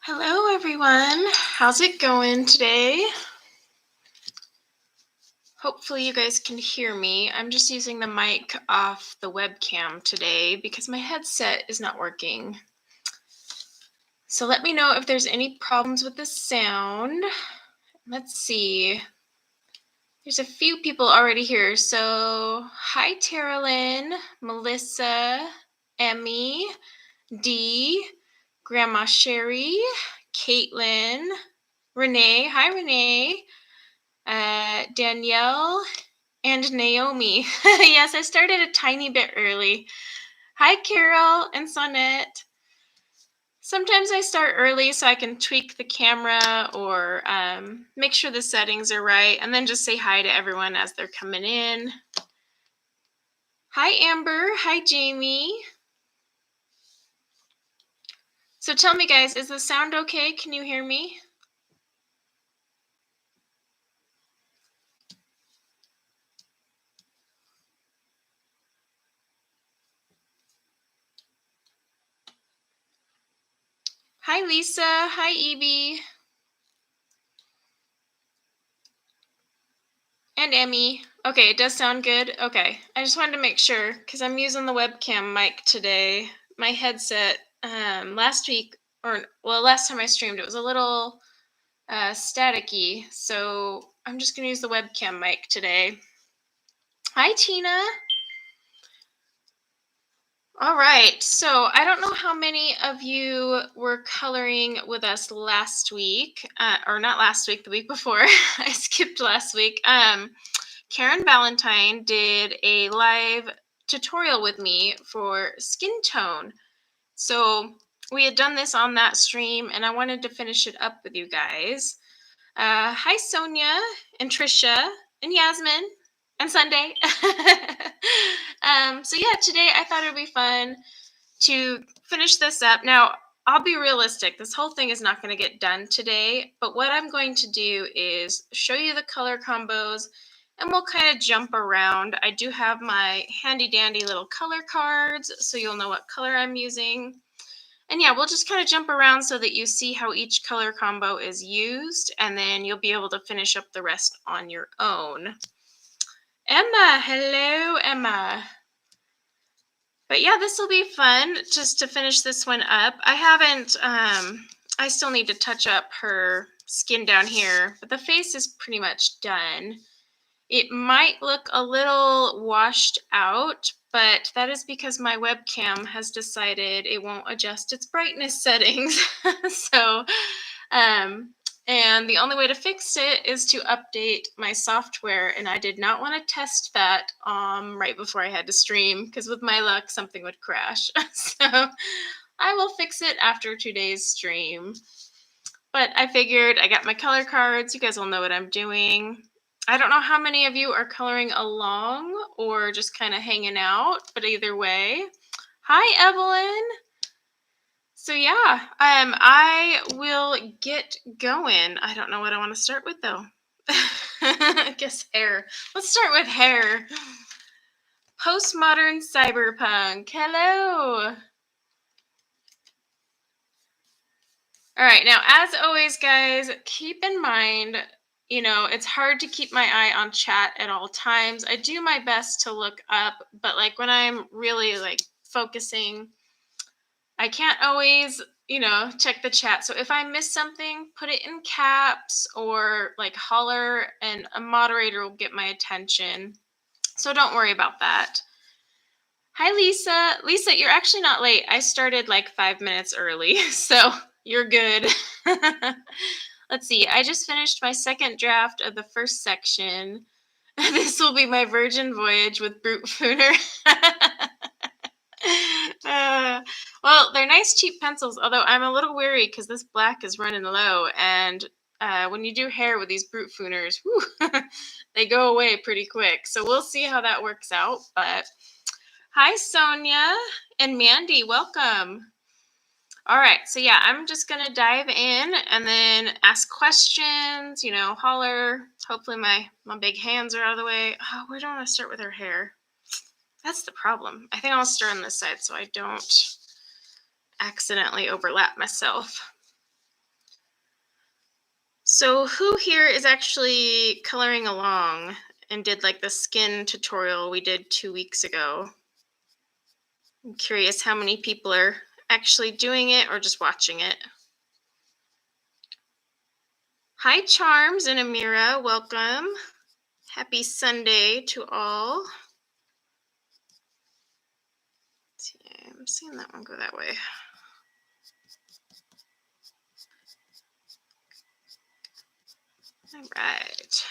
Hello, everyone. How's it going today? Hopefully you guys can hear me. I'm just using the mic off the webcam today because my headset is not working. So let me know if there's any problems with the sound. Let's see. There's a few people already here. So hi, Terralyn, Melissa, Emmy, Dee, Grandma Sherry, Caitlin, Renee. Hi, Renee. Danielle and Naomi. Yes, I started a tiny bit early. Hi, Carol and Sonette. Sometimes I start early so I can tweak the camera or make sure the settings are right, and then just say hi to everyone as they're coming in. Hi, Amber. Hi, Jamie. So tell me, guys, is the sound okay? Can you hear me? Hi, Lisa. Hi, Evie. And Emmy. Okay, it does sound good. Okay, I just wanted to make sure because I'm using the webcam mic today. My headset last time I streamed, it was a little staticky, so I'm just gonna use the webcam mic today. Hi, Tina. All right, so I don't know how many of you were coloring with us last week, or not last week, the week before. I skipped last week. Karen Valentine did a live tutorial with me for skin tone. So we had done this on that stream, and I wanted to finish it up with you guys. Hi, Sonia and Trisha and Yasmin and Sunday. So yeah, today I thought it would be fun to finish this up. Now, I'll be realistic. This whole thing is not going to get done today, but what I'm going to do is show you the color combos and we'll kind of jump around. I do have my handy dandy little color cards, so you'll know what color I'm using. And yeah, we'll just kind of jump around so that you see how each color combo is used, and then you'll be able to finish up the rest on your own. Emma, hello, Emma. But yeah, this will be fun just to finish this one up. I still need to touch up her skin down here, but the face is pretty much done. It might look a little washed out, but that is because my webcam has decided it won't adjust its brightness settings. So, and the only way to fix it is to update my software, and I did not want to test that right before I had to stream, because with my luck, something would crash. So I will fix it after today's stream. But I figured I got my color cards. You guys will know what I'm doing. I don't know how many of you are coloring along or just kind of hanging out, but either way. Hi, Evelyn. So yeah, I will get going. I don't know what I want to start with though. I guess hair. Let's start with hair. Postmodern cyberpunk. Hello. All right, now as always, guys, keep in mind, it's hard to keep my eye on chat at all times. I do my best to look up, but like when I'm really like focusing, I can't always, check the chat. So if I miss something, put it in caps or like holler and a moderator will get my attention. So don't worry about that. Hi, Lisa. Lisa, you're actually not late. I started like 5 minutes early, so you're good. Let's see. I just finished my second draft of the first section. This will be my virgin voyage with Brutfuners. Well, they're nice cheap pencils, although I'm a little weary because this black is running low. And when you do hair with these Brutfuners, they go away pretty quick. So we'll see how that works out. But hi, Sonia and Mandy. Welcome. All right, so yeah, I'm just going to dive in and then ask questions, holler. Hopefully my big hands are out of the way. Oh, where do I want to start with her hair? That's the problem. I think I'll start on this side so I don't accidentally overlap myself. So who here is actually coloring along and did like the skin tutorial we did 2 weeks ago? I'm curious how many people are actually doing it or just watching it. Hi, Charms and Amira. Welcome. Happy Sunday to all. Let's see, I'm seeing that one go that way. All right.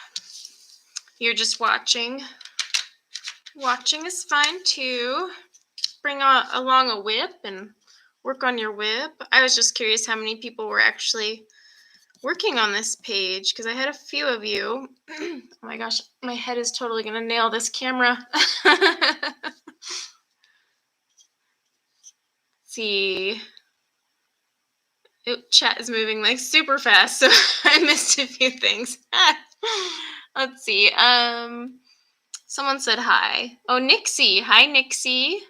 You're just watching. Watching is fine too. Bring along a whip and work on your whip. I was just curious how many people were actually working on this page because I had a few of you. Oh my gosh, my head is totally gonna nail this camera. See. Oh, chat is moving like super fast, so I missed a few things. Let's see. Someone said hi. Oh, Nixie. Hi, Nixie.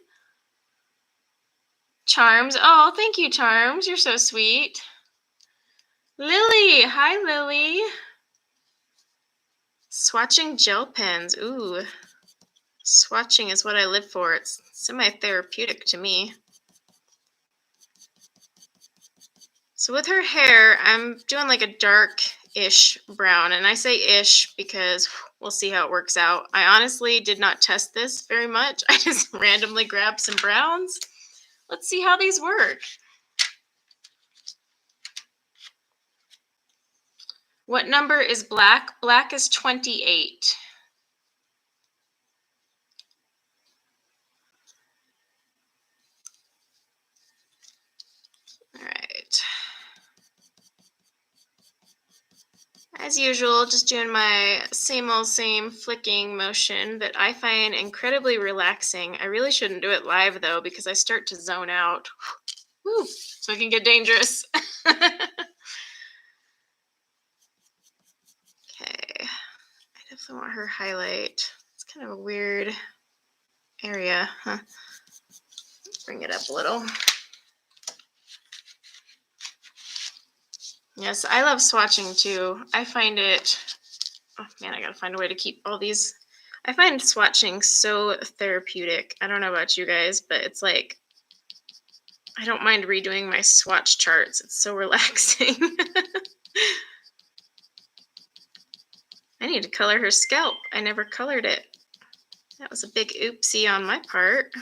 Charms. Oh, thank you, Charms. You're so sweet. Lily. Hi, Lily. Swatching gel pens. Ooh. Swatching is what I live for. It's semi-therapeutic to me. So with her hair, I'm doing like a dark-ish brown. And I say ish because we'll see how it works out. I honestly did not test this very much. I just randomly grabbed some browns. Let's see how these work. What number is black? Black is 28. All right. As usual, just doing my same old same flicking motion that I find incredibly relaxing. I really shouldn't do it live though because I start to zone out. Woo, so it can get dangerous. Okay. I definitely want her highlight. It's kind of a weird area, huh? Bring it up a little. Yes, I love swatching too. I find it, oh man, I gotta find a way to keep all these. I find swatching so therapeutic. I don't know about you guys, but it's like, I don't mind redoing my swatch charts. It's so relaxing. I need to color her scalp. I never colored it. That was a big oopsie on my part.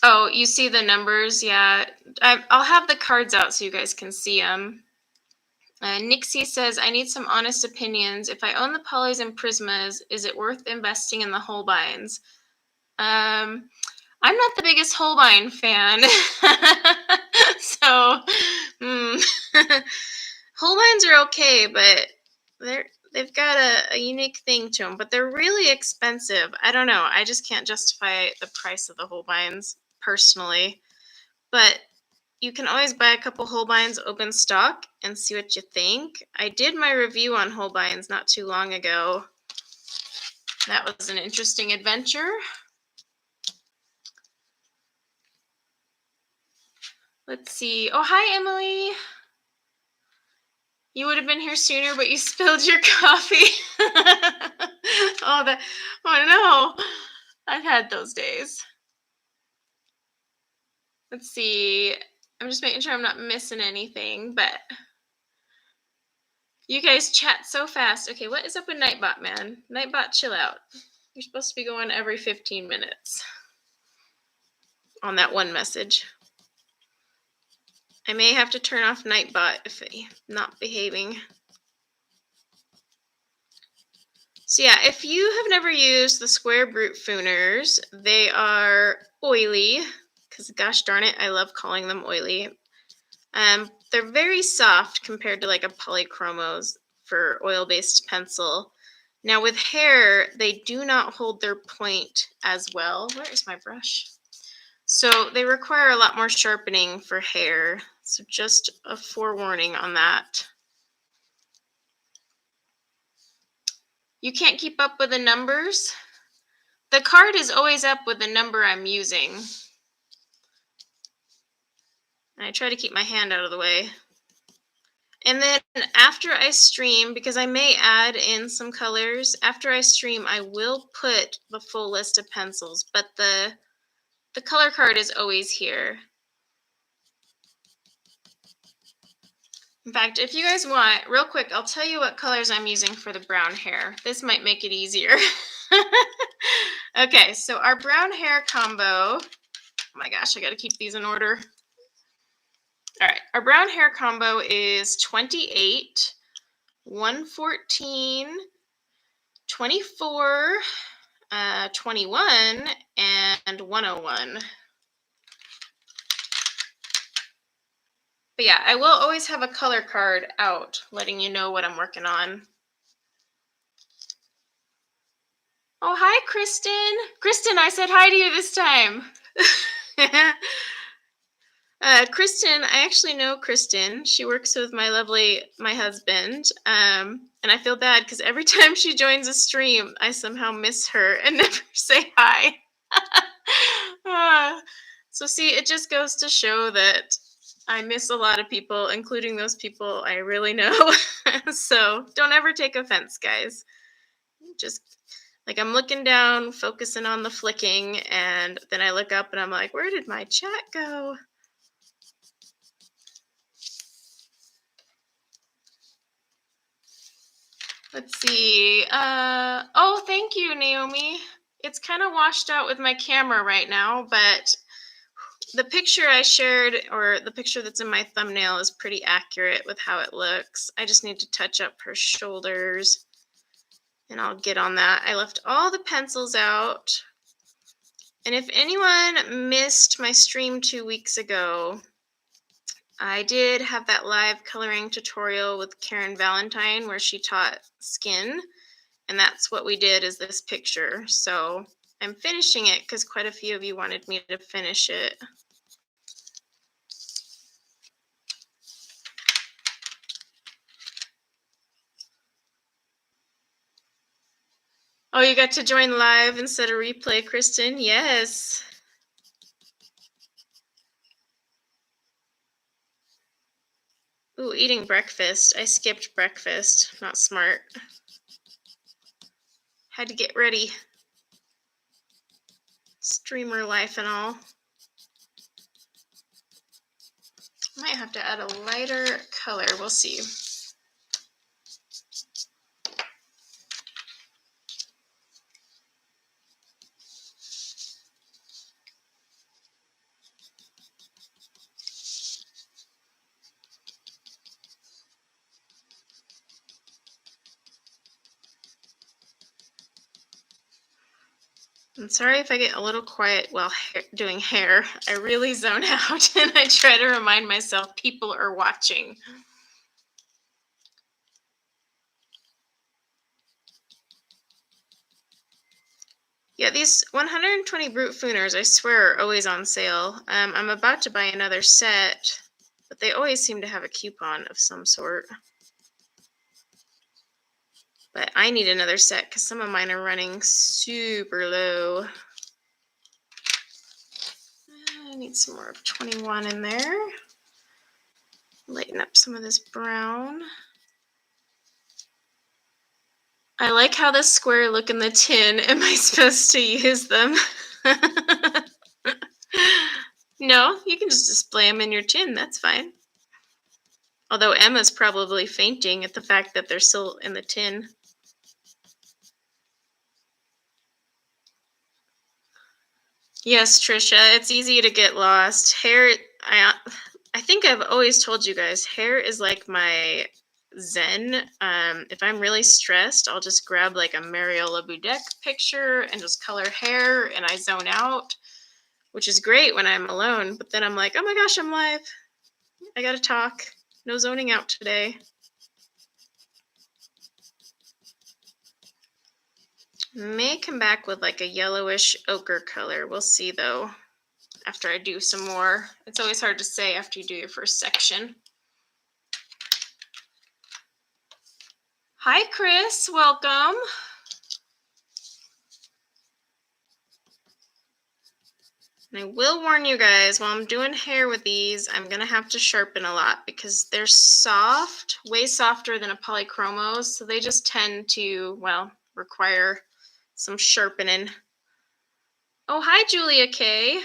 Oh, you see the numbers? Yeah. I'll have the cards out so you guys can see them. Nixie says, I need some honest opinions. If I own the polys and prismas, is it worth investing in the Holbeins? I'm not the biggest Holbein fan. So, Holbeins are okay, but they've got a unique thing to them, but they're really expensive. I don't know. I just can't justify the price of the Holbeins personally. But you can always buy a couple Holbeins open stock and see what you think. I did my review on Holbeins not too long ago. That was an interesting adventure. Let's see. Oh, hi, Emily. You would have been here sooner, but you spilled your coffee. Oh no. I've had those days. Let's see. I'm just making sure I'm not missing anything, but you guys chat so fast. Okay, what is up with Nightbot, man? Nightbot, chill out. You're supposed to be going every 15 minutes on that one message. I may have to turn off Nightbot if it's not behaving. So yeah, if you have never used the Square Brutfuners, they are oily, because gosh darn it, I love calling them oily. They're very soft compared to like a Polychromos for oil-based pencil. Now with hair, they do not hold their point as well. Where is my brush? So they require a lot more sharpening for hair. So just a forewarning on that. You can't keep up with the numbers? The card is always up with the number I'm using. I try to keep my hand out of the way. And then after I stream, because I may add in some colors, after I stream, I will put the full list of pencils, but the color card is always here. In fact, if you guys want, real quick, I'll tell you what colors I'm using for the brown hair. This might make it easier. Okay, so our brown hair combo, oh my gosh, I gotta keep these in order. All right, our brown hair combo is 28, 114, 24, 21, and 101. But yeah, I will always have a color card out letting you know what I'm working on. Oh, hi, Kristen. Kristen, I said hi to you this time. Kristen, I actually know Kristen. She works with my husband. And I feel bad because every time she joins a stream, I somehow miss her and never say hi. So see, it just goes to show that I miss a lot of people, including those people I really know. So don't ever take offense, guys. Just like I'm looking down, focusing on the flicking, and then I look up and I'm like, where did my chat go? Let's see. Oh, thank you, Naomi. It's kind of washed out with my camera right now, but the picture I shared, or the picture that's in my thumbnail, is pretty accurate with how it looks. I just need to touch up her shoulders, and I'll get on that. I left all the pencils out. And if anyone missed my stream 2 weeks ago, I did have that live coloring tutorial with Karen Valentine where she taught skin. And that's what we did, is this picture. So I'm finishing it because quite a few of you wanted me to finish it. Oh, you got to join live instead of replay, Kristen? Yes. Ooh, eating breakfast. I skipped breakfast. Not smart. Had to get ready. Streamer life and all. Might have to add a lighter color. We'll see. I'm sorry if I get a little quiet while doing hair. I really zone out and I try to remind myself people are watching. Yeah, these 120 Brutfuners, I swear, are always on sale. I'm about to buy another set, but they always seem to have a coupon of some sort. But I need another set because some of mine are running super low. I need some more of 21 in there. Lighten up some of this brown. I like how the square look in the tin. Am I supposed to use them? No, you can just display them in your tin. That's fine. Although Emma's probably fainting at the fact that they're still in the tin. Yes, Trisha, it's easy to get lost. Hair, I think I've always told you guys, hair is like my zen. If I'm really stressed, I'll just grab like a Mariola Budek picture and just color hair, and I zone out, which is great when I'm alone. But then I'm like, oh my gosh, I'm live. I gotta talk. No zoning out today. May come back with like a yellowish ochre color. We'll see though after I do some more. It's always hard to say after you do your first section. Hi, Chris. Welcome. And I will warn you guys, while I'm doing hair with these, I'm going to have to sharpen a lot because they're soft, way softer than a polychromos. So they just tend to, well, require some sharpening. Oh, hi, Julia K.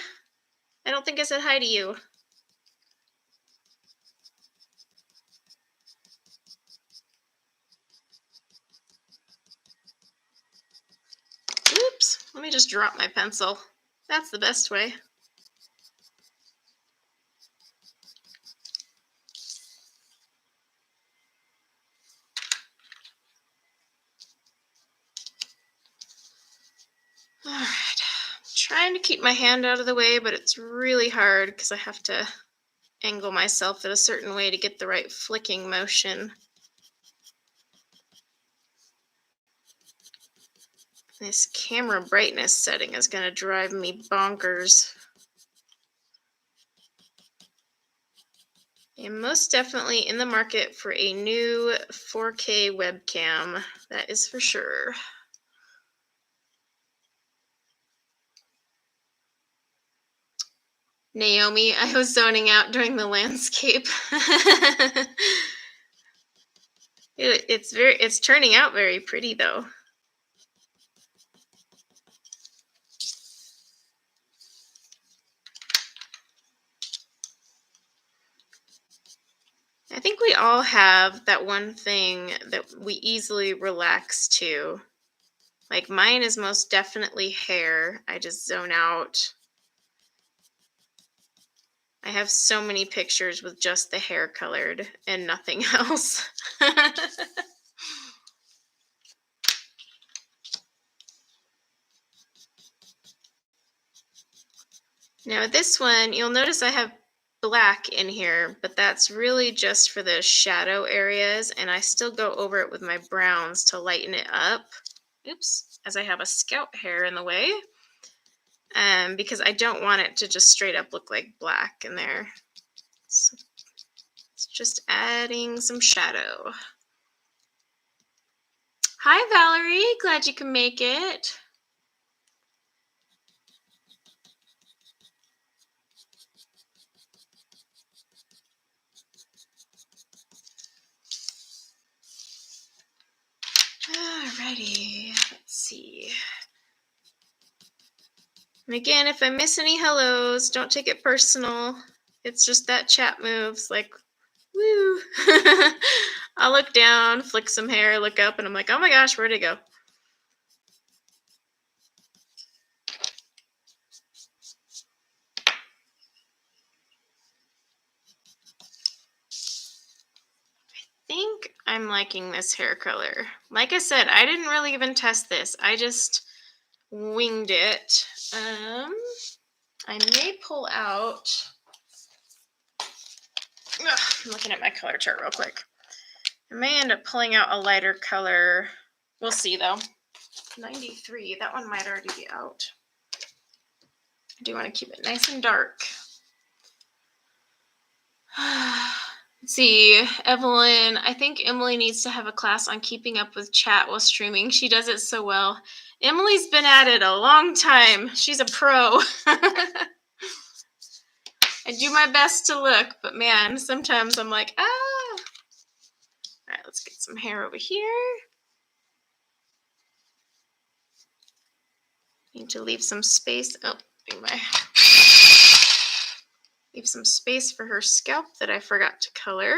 I don't think I said hi to you. Oops, let me just drop my pencil. That's the best way. All right, I'm trying to keep my hand out of the way, but it's really hard because I have to angle myself in a certain way to get the right flicking motion. This camera brightness setting is going to drive me bonkers. I'm most definitely in the market for a new 4K webcam. That is for sure. Naomi, I was zoning out during the landscape. It's turning out very pretty though. I think we all have that one thing that we easily relax to. Like mine is most definitely hair. I just zone out. I have so many pictures with just the hair colored and nothing else. Now this one, you'll notice I have black in here, but that's really just for the shadow areas, and I still go over it with my browns to lighten it up. Oops, as I have a scalp hair in the way. Because I don't want it to just straight up look like black in there. So it's just adding some shadow. Hi, Valerie. Glad you can make it. Alrighty, let's see. And again, if I miss any hellos, don't take it personal. It's just that chat moves like, woo. I'll look down, flick some hair, look up, and I'm like, oh my gosh, where'd it go? I think I'm liking this hair color. Like I said, I didn't really even test this. I just winged it. I may pull out. I'm looking at my color chart real quick. I may end up pulling out a lighter color. We'll see though. 93, that one might already be out. I do want to keep it nice and dark. Let's see, Evelyn, I think Emily needs to have a class on keeping up with chat while streaming. She does it so well. Emily's been at it a long time. She's a pro. I do my best to look, but man, sometimes I'm like, ah. All right, let's get some hair over here. Need to leave some space. Oh, leave some space for her scalp that I forgot to color.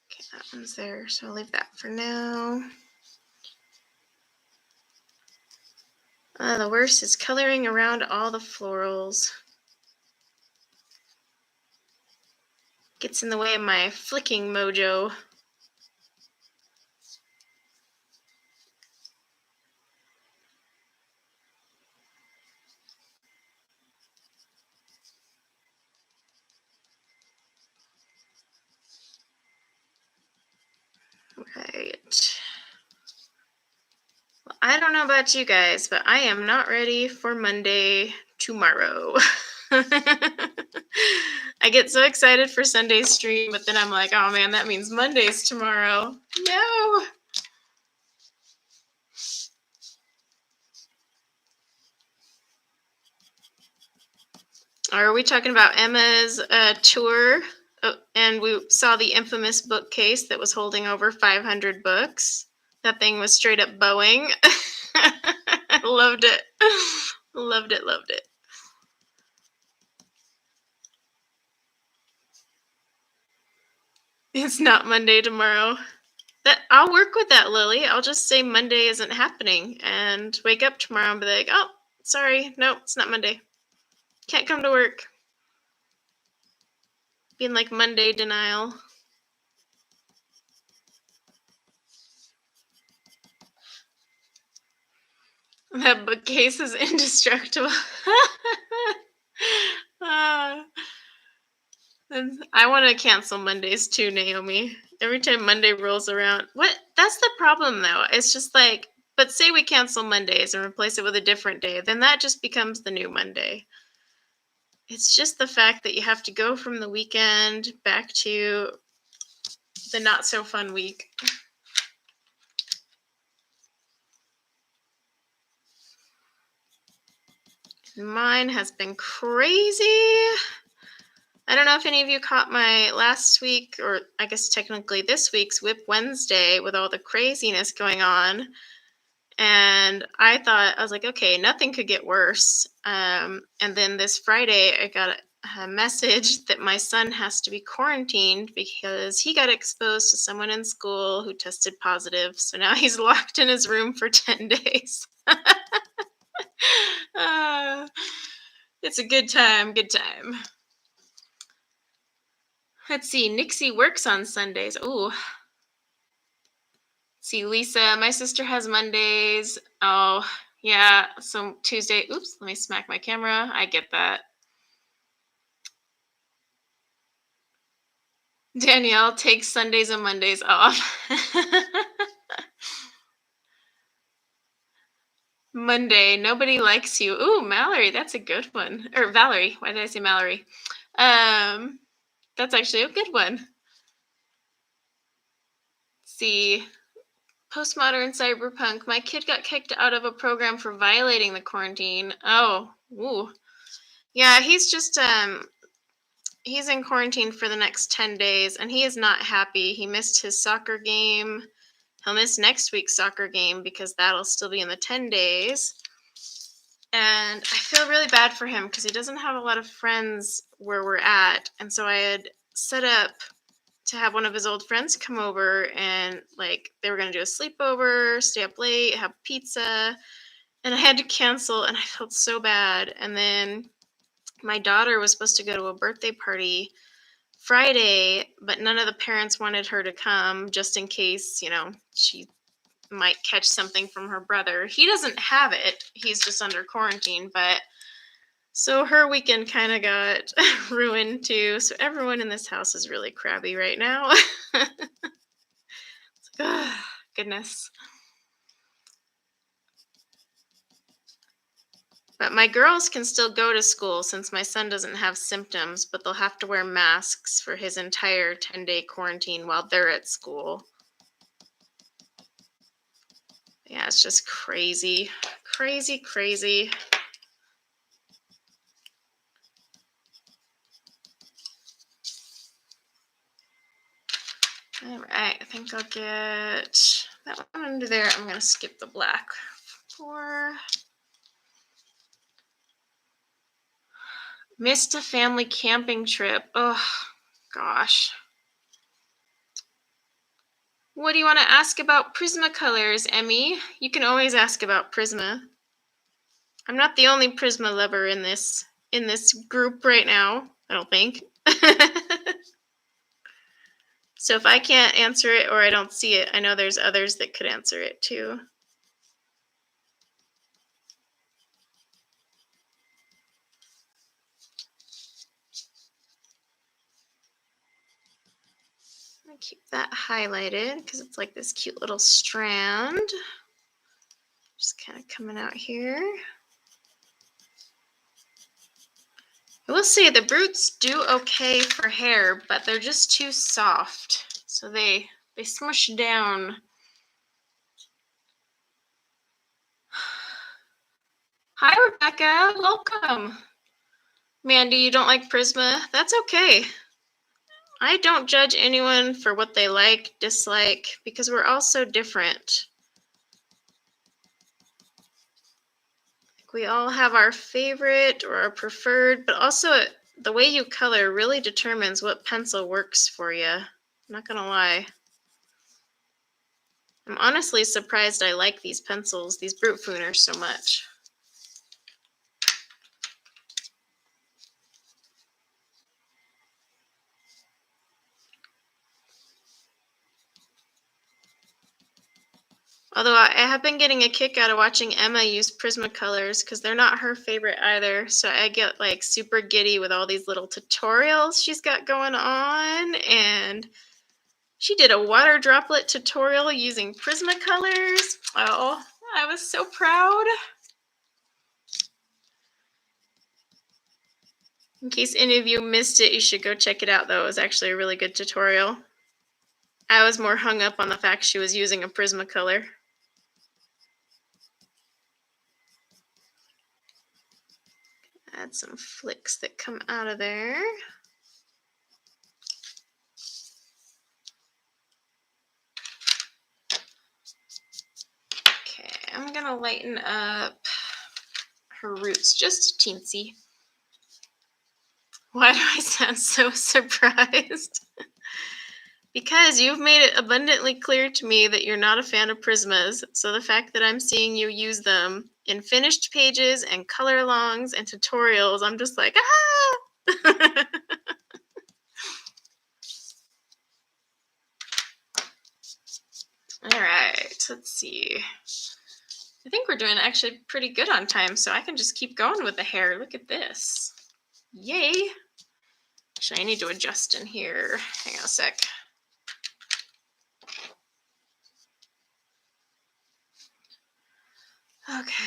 Okay, that one's there, so I'll leave that for now. The worst is coloring around all the florals. Gets in the way of my flicking mojo. Right. Well, I don't know about you guys, but I am not ready for Monday tomorrow. I get so excited for Sunday's stream, but then I'm like, oh man, that means Monday's tomorrow. No. Are we talking about Emma's tour? Oh, and we saw the infamous bookcase that was holding over 500 books. That thing was straight up Boeing. I loved it. Loved it, loved it. It's not Monday tomorrow. I'll work with that, Lily. I'll just say Monday isn't happening and wake up tomorrow and be like, oh, sorry, no, it's not Monday. Can't come to work. Being like Monday denial. That bookcase is indestructible. I want to cancel Mondays too, Naomi. Every time Monday rolls around. What? That's the problem, though. It's just like, but say we cancel Mondays and replace it with a different day, then that just becomes the new Monday. It's just the fact that you have to go from the weekend back to the not so fun week. Mine has been crazy. I don't know if any of you caught my last week, or I guess technically this week's Whip Wednesday with all the craziness going on. And I was like, okay, nothing could get worse. And then this Friday, I got a message that my son has to be quarantined because he got exposed to someone in school who tested positive. So now he's locked in his room for 10 days. It's a good time, good time. Let's see, Nixie works on Sundays. Ooh. Let's see, Lisa, my sister has Mondays. Oh, yeah, so Tuesday. Oops, let me smack my camera. I get that. Danielle takes Sundays and Mondays off. Monday, nobody likes you. Ooh, Mallory, that's a good one. Or Valerie, why did I say Mallory? That's actually a good one. Let's see, postmodern cyberpunk. My kid got kicked out of a program for violating the quarantine. Oh, ooh. Yeah, he's just he's in quarantine for the next 10 days and he is not happy. He missed his soccer game. He'll miss next week's soccer game because that'll still be in the 10 days. And I feel really bad for him because he doesn't have a lot of friends where we're at. And so I had set up to have one of his old friends come over and like they were going to do a sleepover, stay up late, have pizza. And I had to cancel and I felt so bad. And then my daughter was supposed to go to a birthday party Friday, but none of the parents wanted her to come just in case, she might catch something from her brother. He doesn't have it. He's just under quarantine, but so her weekend kind of got ruined too. So everyone in this house is really crabby right now. Oh, goodness. But my girls can still go to school since my son doesn't have symptoms, but they'll have to wear masks for his entire 10-day quarantine while they're at school. Yeah, it's just crazy. Crazy, crazy. All right, I think I'll get that one under there. I'm going to skip the black for... Missed a family camping trip. Oh, gosh. What do you want to ask about Prismacolors, Emmy? You can always ask about Prisma. I'm not the only Prisma lover in this group right now, I don't think. So if I can't answer it or I don't see it, I know there's others that could answer it too. I keep that highlighted because it's like this cute little strand. Just kind of coming out here. I will say the Brutes do okay for hair, but they're just too soft. So they smush down. Hi, Rebecca. Welcome. Mandy, you don't like Prisma? That's okay. I don't judge anyone for what they like, dislike, because we're all so different. We all have our favorite or our preferred, but also the way you color really determines what pencil works for you. I'm not gonna lie. I'm honestly surprised I like these pencils, these Brutfuners, so much. Although I have been getting a kick out of watching Emma use Prismacolors because they're not her favorite either. So I get like super giddy with all these little tutorials she's got going on. And she did a water droplet tutorial using Prismacolors. Oh, I was so proud. In case any of you missed it, you should go check it out though. It was actually a really good tutorial. I was more hung up on the fact she was using a Prismacolor. Add some flicks that come out of there. Okay, I'm gonna lighten up her roots just teensy. Why do I sound so surprised? Because you've made it abundantly clear to me that you're not a fan of Prismas, so the fact that I'm seeing you use them in finished pages and color alongs and tutorials, I'm just like, ah! All right, let's see. I think we're doing actually pretty good on time, so I can just keep going with the hair. Look at this. Yay. Actually, I need to adjust in here. Hang on a sec. Okay.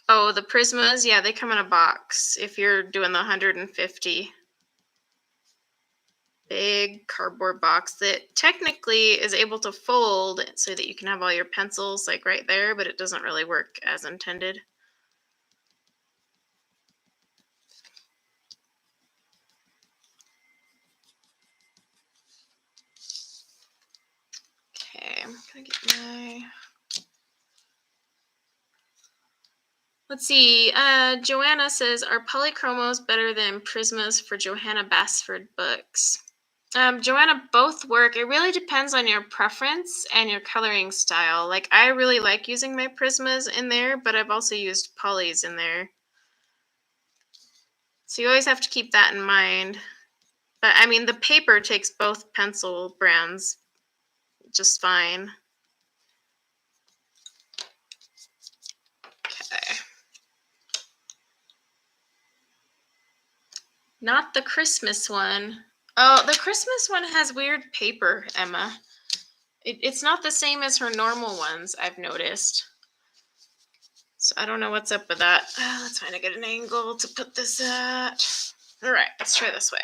Oh, the Prismas, yeah, they come in a box if you're doing the 150. Big cardboard box that technically is able to fold so that you can have all your pencils like right there, but it doesn't really work as intended. Okay, I'm gonna get my... Let's see. Joanna says, are polychromos better than Prismas for Johanna Basford books? Joanna, both work. It really depends on your preference and your coloring style. Like, I really like using my Prismas in there, but I've also used polys in there. So you always have to keep that in mind. But I mean, the paper takes both pencil brands just fine. Okay. Not the Christmas one. Oh, the Christmas one has weird paper, Emma. It's not the same as her normal ones, I've noticed. So I don't know what's up with that. Let's find a good angle to put this at. All right, let's try this way.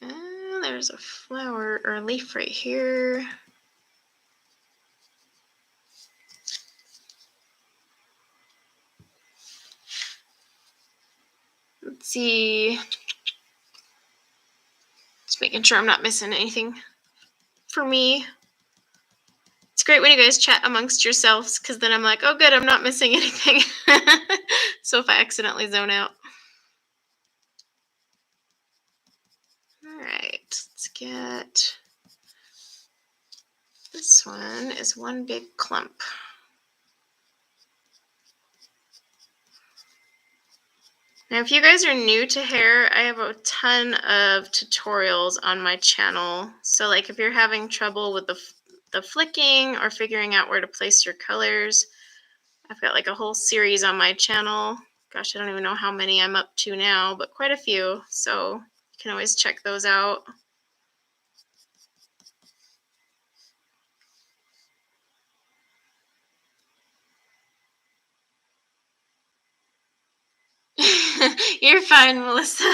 And there's a flower or a leaf right here. Let's see. Just making sure I'm not missing anything for me. It's great when you guys chat amongst yourselves because then I'm like, oh, good, I'm not missing anything. So if I accidentally zone out. All right, let's get this one is one big clump. Now, if you guys are new to hair, I have a ton of tutorials on my channel. So like if you're having trouble with the flicking or figuring out where to place your colors, I've got like a whole series on my channel. Gosh, I don't even know how many I'm up to now, but quite a few. So you can always check those out. You're fine, Melissa.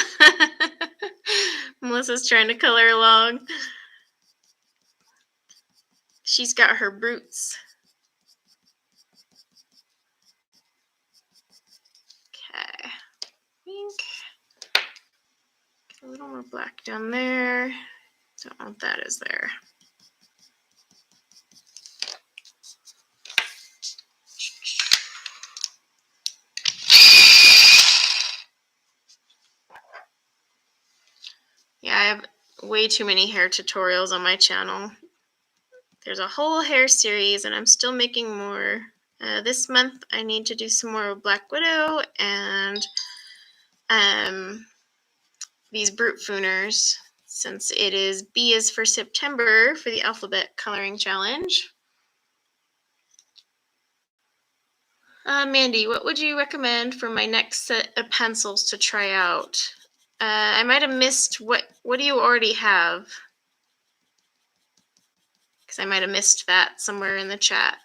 Melissa's trying to color along. She's got her brutes. Okay. Pink. Get a little more black down there. Don't want that as there. Yeah, I have way too many hair tutorials on my channel. There's a whole hair series, and I'm still making more. This month, I need to do some more Black Widow and these Brutfuners, since it is B is for September for the alphabet coloring challenge. Mandy, what would you recommend for my next set of pencils to try out? I might have missed what do you already have? Because I might have missed that somewhere in the chat.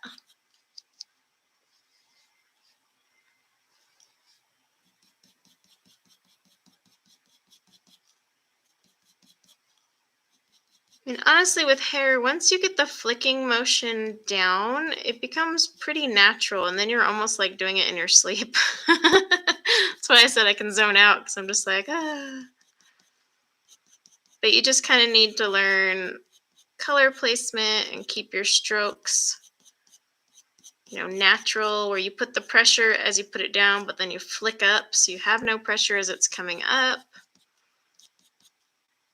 I mean, honestly, with hair, once you get the flicking motion down, it becomes pretty natural, and then you're almost like doing it in your sleep. That's why I said I can zone out, because I'm just like, ah. But you just kind of need to learn color placement and keep your strokes, natural, where you put the pressure as you put it down, but then you flick up, so you have no pressure as it's coming up.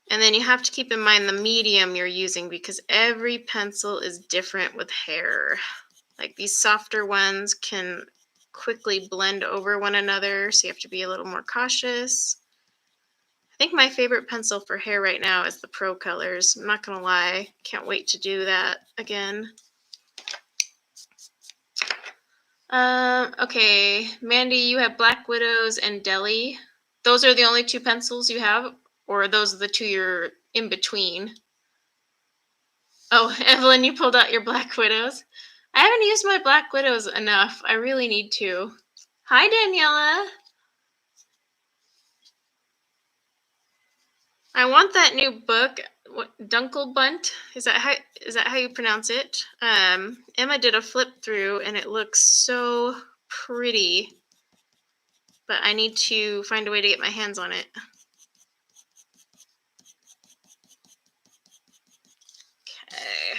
And then you have to keep in mind the medium you're using, because every pencil is different with hair. Like these softer ones can quickly blend over one another, so you have to be a little more cautious. I think my favorite pencil for hair right now is the Pro Colors. I'm not going to lie. Can't wait to do that again. Okay, Mandy, you have Black Widows and Deli. Those are the only two pencils you have? Or are those the two you're in between? Oh, Evelyn, you pulled out your Black Widows. I haven't used my Black Widows enough. I really need to. Hi, Daniela. I want that new book, Dunkelbunt. Is that how you pronounce it? Emma did a flip through, and it looks so pretty. But I need to find a way to get my hands on it. Okay.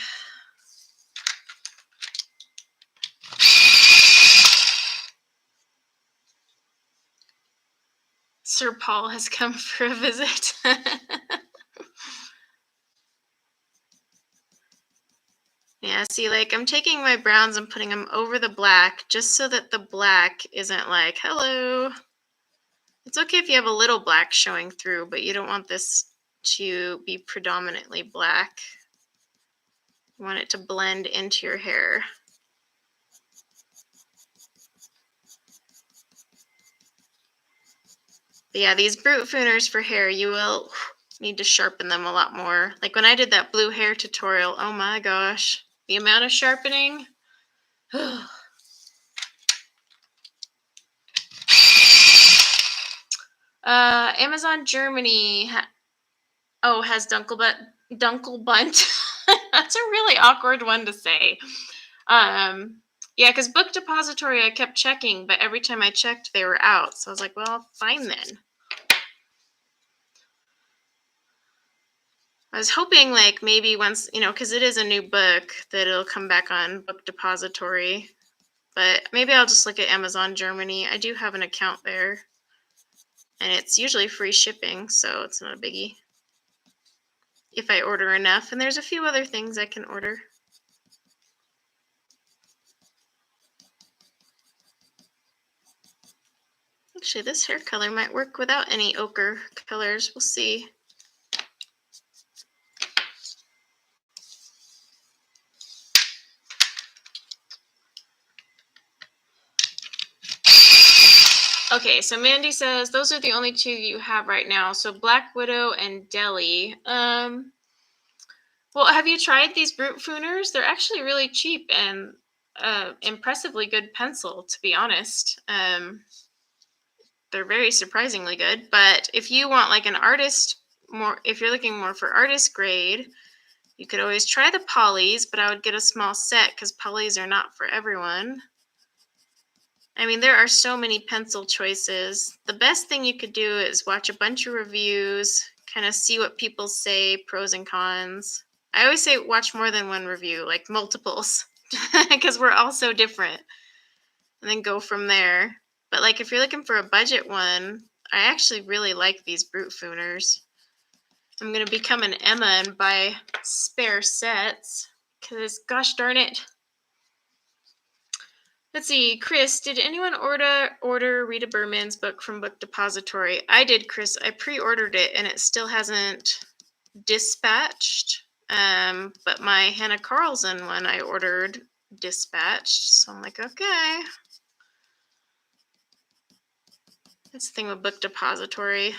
Sir Paul has come for a visit. Yeah, see, like, I'm taking my browns and putting them over the black just so that the black isn't like, hello. It's okay if you have a little black showing through, but you don't want this to be predominantly black. You want it to blend into your hair. But yeah, these Brutfuners for hair, you will need to sharpen them a lot more. Like when I did that blue hair tutorial, oh my gosh, the amount of sharpening. Amazon Germany has Dunkelbunt. That's a really awkward one to say. Yeah, because Book Depository I kept checking, but every time I checked, they were out. So I was like, well, fine then. I was hoping, like, maybe once, because it is a new book, that it'll come back on Book Depository. But maybe I'll just look at Amazon Germany. I do have an account there. And it's usually free shipping, so it's not a biggie. If I order enough. And there's a few other things I can order. Actually, this hair color might work without any ochre colors. We'll see. Okay, so Mandy says those are the only two you have right now. So Black Widow and Deli. Well, have you tried these Brutfuners? They're actually really cheap and impressively good pencil, to be honest. they're very surprisingly good. But if you want like an artist, if you're looking more for artist grade, you could always try the polys, but I would get a small set because polys are not for everyone. I mean, there are so many pencil choices. The best thing you could do is watch a bunch of reviews, kind of see what people say, pros and cons. I always say watch more than one review, like multiples, because we're all so different. And then go from there. But like if you're looking for a budget one, I actually really like these Brutfuners. I'm going to become an Emma and buy spare sets, because gosh darn it. Let's see, Chris, did anyone order Rita Berman's book from Book Depository? I did, Chris. I pre-ordered it and it still hasn't dispatched. But my Hannah Carlson one I ordered dispatched. So I'm like, okay. That's the thing with Book Depository.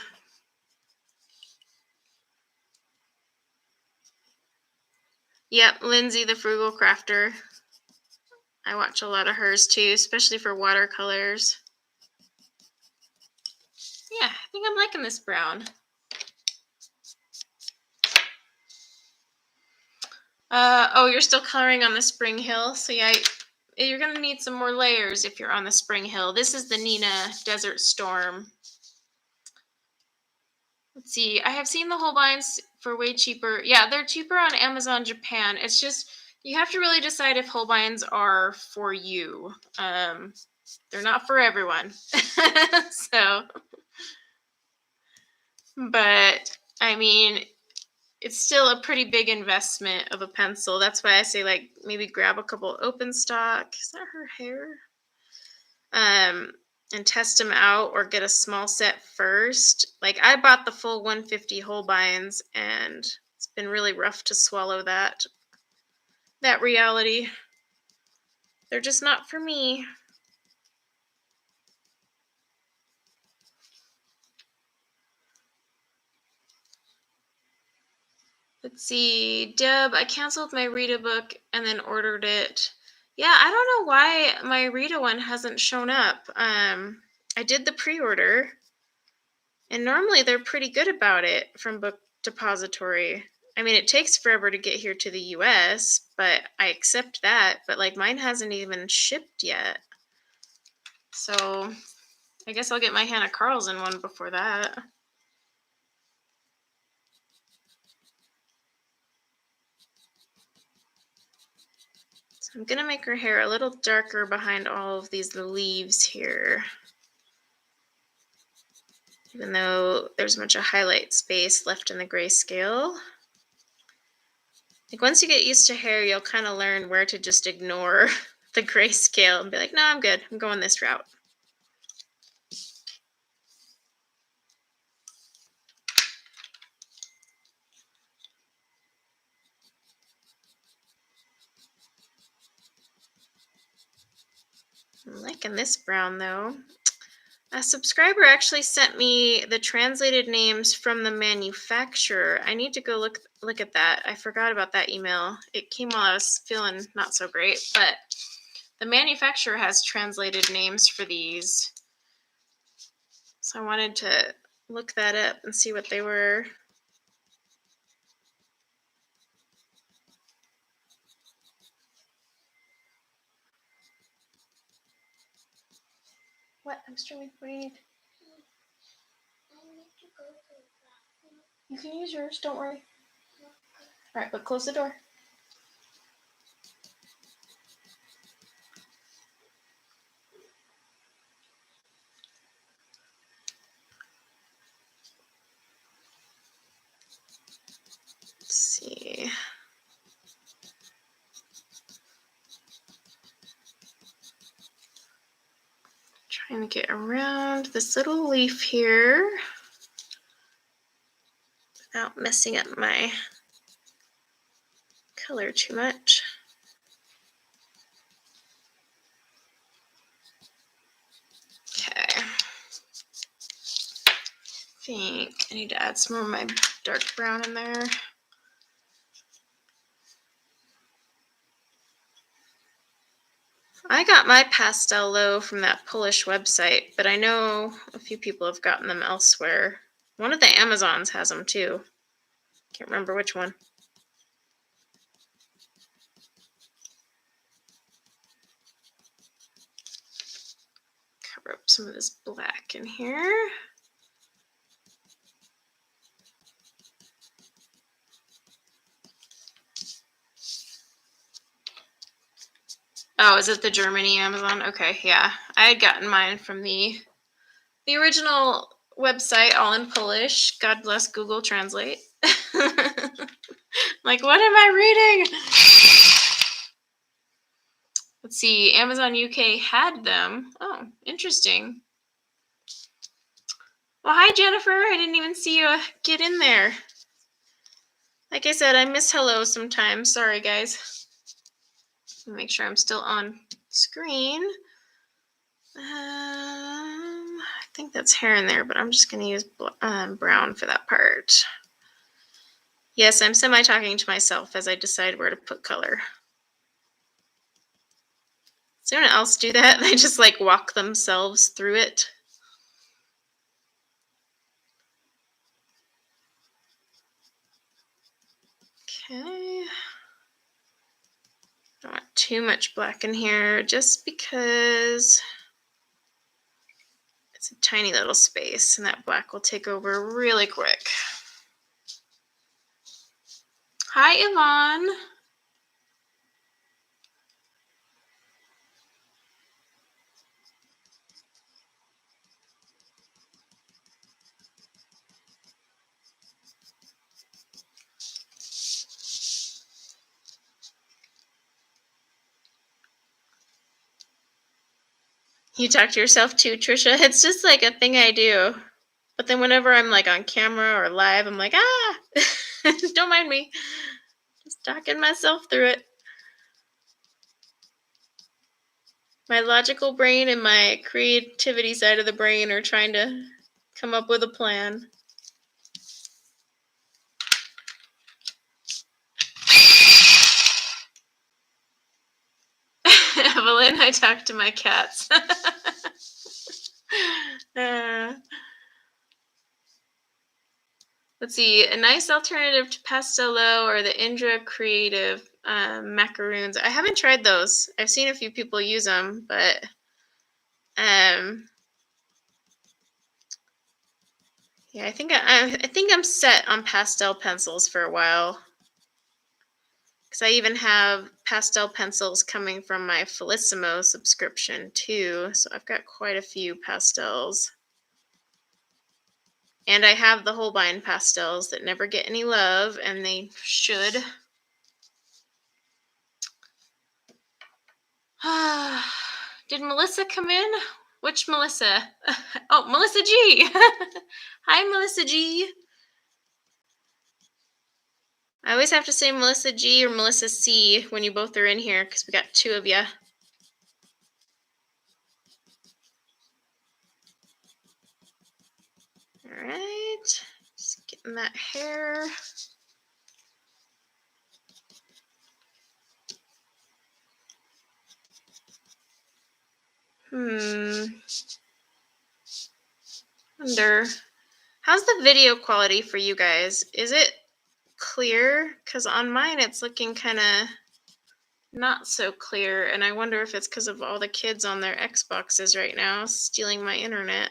Yep, Lindsay the Frugal Crafter. I watch a lot of hers too, especially for watercolors. Yeah, I think I'm liking this brown. Oh, you're still coloring on the Spring Hill. So yeah, you're going to need some more layers if you're on the Spring Hill. This is the Nina Desert Storm. Let's see. I have seen the Holbeins for way cheaper. Yeah, they're cheaper on Amazon Japan. It's just, you have to really decide if Holbeins are for you. They're not for everyone. So, but I mean, it's still a pretty big investment of a pencil. That's why I say like maybe grab a couple open stock. Is that her hair? And test them out or get a small set first. Like I bought the full 150 Holbeins and it's been really rough to swallow that reality. They're just not for me. Let's see, Deb, I canceled my Rita book and then ordered it. Yeah, I don't know why my Rita one hasn't shown up. I did the pre-order, and normally they're pretty good about it from Book Depository. I mean, it takes forever to get here to the US, but I accept that. But like mine hasn't even shipped yet. So I guess I'll get my Hannah Carlson one before that. So I'm going to make her hair a little darker behind all of these leaves here. Even though there's much of highlight space left in the grayscale. Like once you get used to hair, you'll kind of learn where to just ignore the grayscale and be like, no, I'm good. I'm going this route. I'm liking this brown though. A subscriber actually sent me the translated names from the manufacturer. I need to go look at that. I forgot about that email. It came while I was feeling not so great, but the manufacturer has translated names for these. So I wanted to look that up and see what they were. What? I'm streaming. What do you need? You can use yours. Don't worry. All right, but close the door. Let's see. Trying to get around this little leaf here without messing up my color too much. Okay. I think I need to add some more of my dark brown in there. I got my pastel low from that Polish website, but I know a few people have gotten them elsewhere. One of the Amazons has them too. Can't remember which one. Cover up some of this black in here. Oh, is it the Germany Amazon? Okay, yeah. I had gotten mine from the original website, all in Polish. God bless Google Translate. Like, what am I reading? Let's see. Amazon UK had them. Oh, interesting. Well, hi, Jennifer. I didn't even see you get in there. Like I said, I miss hello sometimes. Sorry, guys. Make sure I'm still on screen. I think that's hair in there, but I'm just going to use brown for that part. Yes, I'm semi-talking to myself as I decide where to put color. Does anyone else do that? They just like walk themselves through it. Okay. Don't want too much black in here just because it's a tiny little space and that black will take over really quick. Hi, Yvonne. You talk to yourself too, Trisha. It's just like a thing I do. But then whenever I'm like on camera or live, I'm like, don't mind me. Just talking myself through it. My logical brain and my creativity side of the brain are trying to come up with a plan. Evelyn, I talk to my cats. Let's see, a nice alternative to Pastello or the Indra Creative macaroons. I haven't tried those. I've seen a few people use them, but yeah, I think I'm set on pastel pencils for a while. Because I even have pastel pencils coming from my Felissimo subscription too. So I've got quite a few pastels. And I have the Holbein pastels that never get any love, and they should. Did Melissa come in? Which Melissa? Oh, Melissa G. Hi, Melissa G. I always have to say Melissa G or Melissa C when you both are in here because we got two of you. All right, just getting that hair. Wonder, how's the video quality for you guys? Is it clear? Because on mine it's looking kind of not so clear, and I wonder if it's because of all the kids on their Xboxes right now stealing my internet.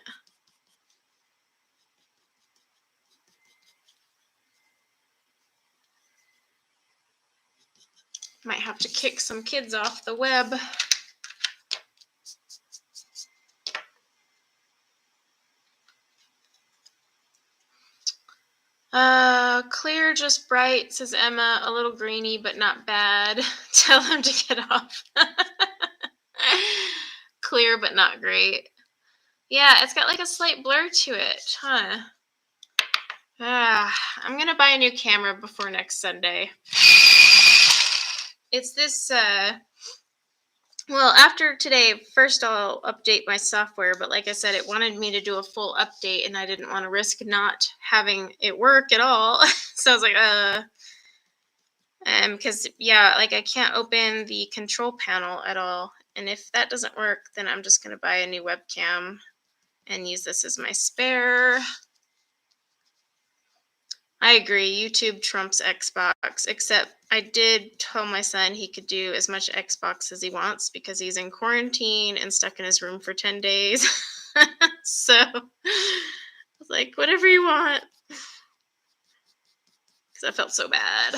Might have to kick some kids off the web. Clear, just bright, says Emma. A little grainy, but not bad. Tell them to get off. Clear, but not great. Yeah, it's got like a slight blur to it, huh? I'm going to buy a new camera before next Sunday. It's this, well, after today, first I'll update my software, but like I said, it wanted me to do a full update, and I didn't want to risk not having it work at all. So I was like, because, yeah, like I can't open the control panel at all, And if that doesn't work, then I'm just going to buy a new webcam and use this as my spare. I agree. YouTube trumps Xbox, except I did tell my son he could do as much Xbox as he wants because he's in quarantine and stuck in his room for 10 days. So I was like, whatever you want. Because I felt so bad.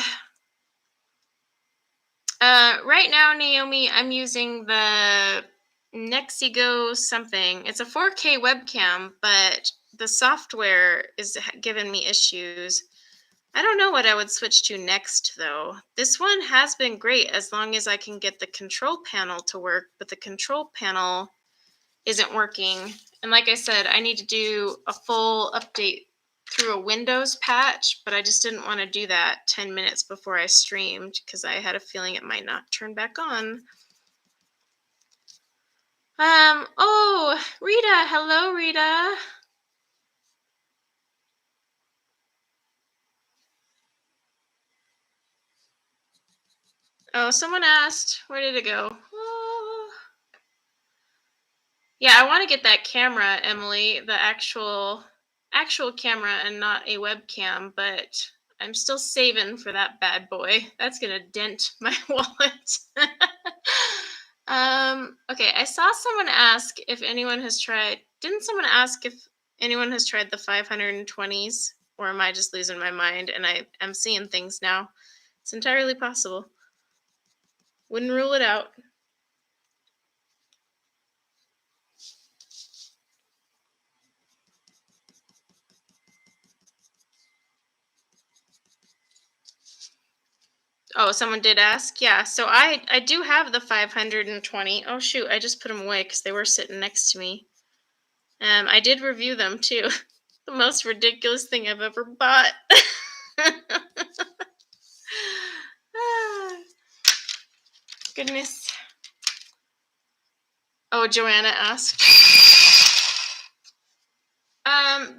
Right now, Naomi, I'm using the Nexigo something. It's a 4K webcam, but the software is giving me issues. I don't know what I would switch to next, though. This one has been great as long as I can get the control panel to work, but the control panel isn't working. And like I said, I need to do a full update through a Windows patch, but I just didn't want to do that 10 minutes before I streamed because I had a feeling it might not turn back on. Oh, Rita. Hello, Rita. Oh, someone asked. Where did it go? Oh. Yeah, I want to get that camera, Emily, the actual camera and not a webcam, but I'm still saving for that bad boy. That's going to dent my wallet. Okay, I saw someone ask if anyone has tried. Didn't someone ask if anyone has tried the 520s, or am I just losing my mind and I'm seeing things now? It's entirely possible. Wouldn't rule it out. Oh, someone did ask? Yeah, so I do have the 520. Oh, shoot, I just put them away because they were sitting next to me. I did review them, too. The most ridiculous thing I've ever bought. Goodness. Oh, Joanna asked.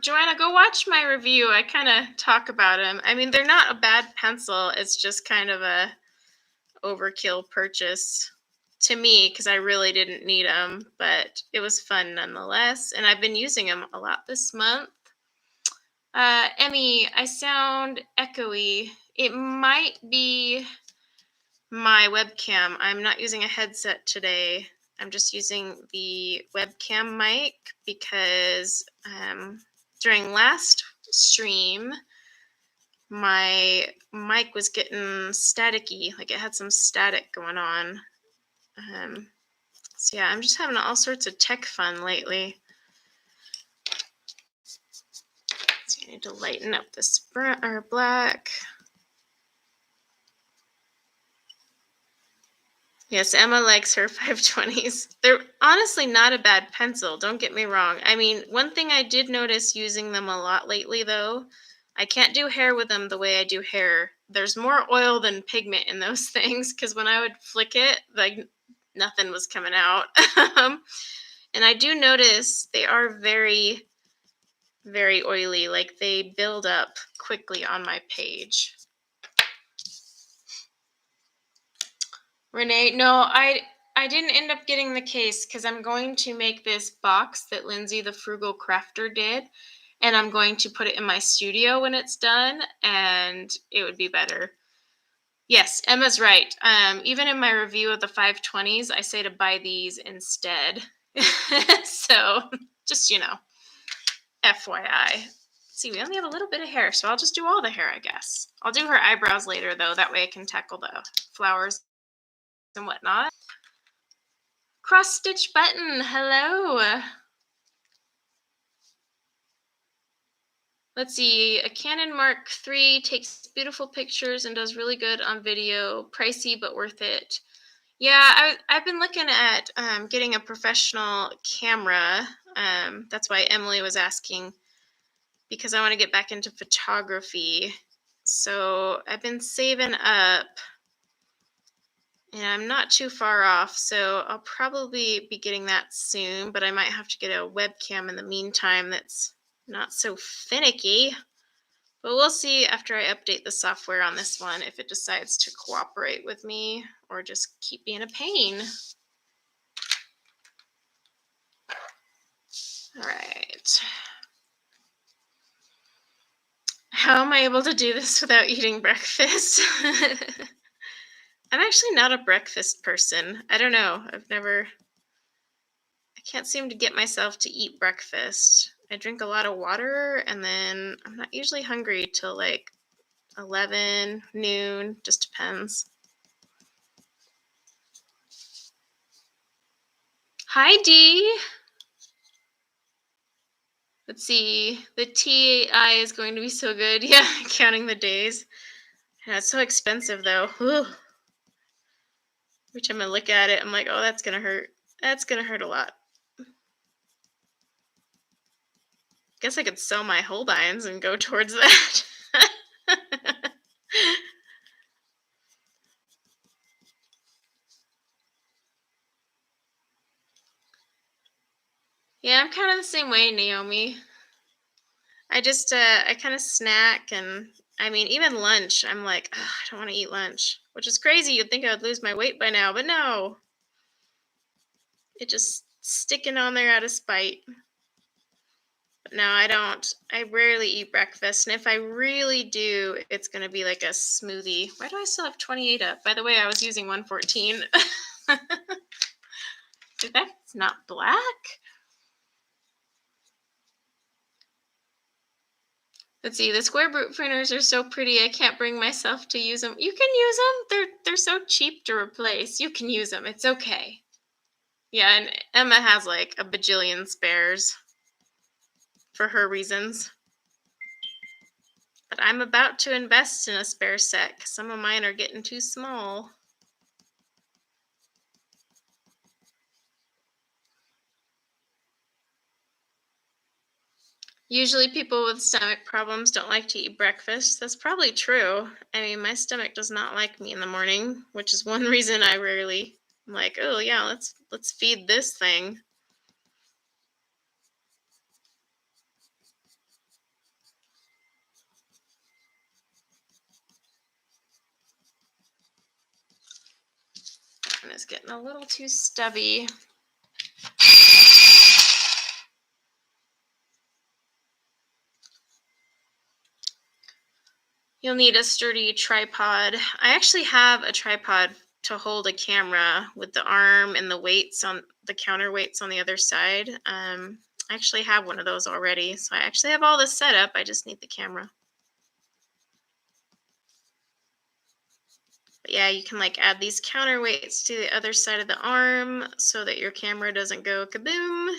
Joanna, go watch my review. I kind of talk about them. I mean, they're not a bad pencil. It's just kind of a overkill purchase to me because I really didn't need them, but it was fun nonetheless. And I've been using them a lot this month. Emmy, I sound echoey. It might be my webcam. I'm not using a headset today. I'm just using the webcam mic because during last stream, my mic was getting staticky, like it had some static going on. So yeah, I'm just having all sorts of tech fun lately. So I need to lighten up this brown or black. Yes, Emma likes her 520s. They're honestly not a bad pencil, don't get me wrong. I mean, one thing I did notice using them a lot lately, though, I can't do hair with them the way I do hair. There's more oil than pigment in those things, because when I would flick it, like, nothing was coming out. And I do notice they are very, very oily. Like, they build up quickly on my page. Renee, no, I didn't end up getting the case because I'm going to make this box that Lindsay the Frugal Crafter did, and I'm going to put it in my studio when it's done, and it would be better. Yes, Emma's right. Even in my review of the 520s, I say to buy these instead. So, just, FYI. See, we only have a little bit of hair, so I'll just do all the hair, I guess. I'll do her eyebrows later, though. That way I can tackle the flowers and whatnot. Cross stitch button, hello. Let's see, a Canon Mark III takes beautiful pictures and does really good on video. Pricey, but worth it. Yeah, I've been looking at getting a professional camera. That's why Emily was asking, because I want to get back into photography. So I've been saving up. And I'm not too far off, so I'll probably be getting that soon, but I might have to get a webcam in the meantime that's not so finicky. But we'll see after I update the software on this one if it decides to cooperate with me or just keep being a pain. All right. How am I able to do this without eating breakfast? I'm actually not a breakfast person. I don't know. I can't seem to get myself to eat breakfast. I drink a lot of water and then I'm not usually hungry till like 11, noon, just depends. Hi, Dee. Let's see. The TI is going to be so good. Yeah, counting the days. Yeah, it's so expensive though. Whew. Every time I look at it, I'm like, oh, that's going to hurt. That's going to hurt a lot. Guess I could sell my Holbeins and go towards that. Yeah, I'm kind of the same way, Naomi. I kind of snack, and I mean, even lunch, I'm like, I don't want to eat lunch, which is crazy. You'd think I would lose my weight by now, but no. It just sticking on there out of spite. But no, I don't. I rarely eat breakfast, and if I really do, it's going to be like a smoothie. Why do I still have 28 up? By the way, I was using 114. That's not black. Let's see. The square Brutfuners are so pretty. I can't bring myself to use them. You can use them. They're so cheap to replace. You can use them. It's okay. Yeah, and Emma has like a bajillion spares for her reasons. But I'm about to invest in a spare set because some of mine are getting too small. Usually people with stomach problems don't like to eat breakfast. That's probably true. I mean, my stomach does not like me in the morning, which is one reason I rarely I'm like, oh yeah, let's feed this thing. And it's getting a little too stubby. You'll need a sturdy tripod. I actually have a tripod to hold a camera with the arm and the weights on the counterweights on the other side. I actually have one of those already. So I actually have all this set up. I just need the camera. But yeah, you can like add these counterweights to the other side of the arm so that your camera doesn't go kaboom.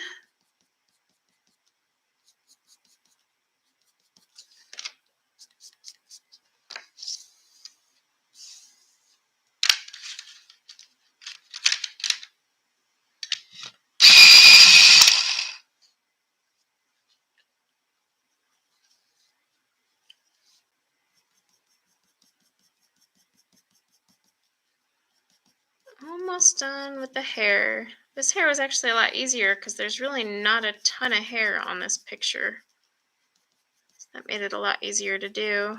Almost done with the hair. This hair was actually a lot easier because there's really not a ton of hair on this picture. So that made it a lot easier to do.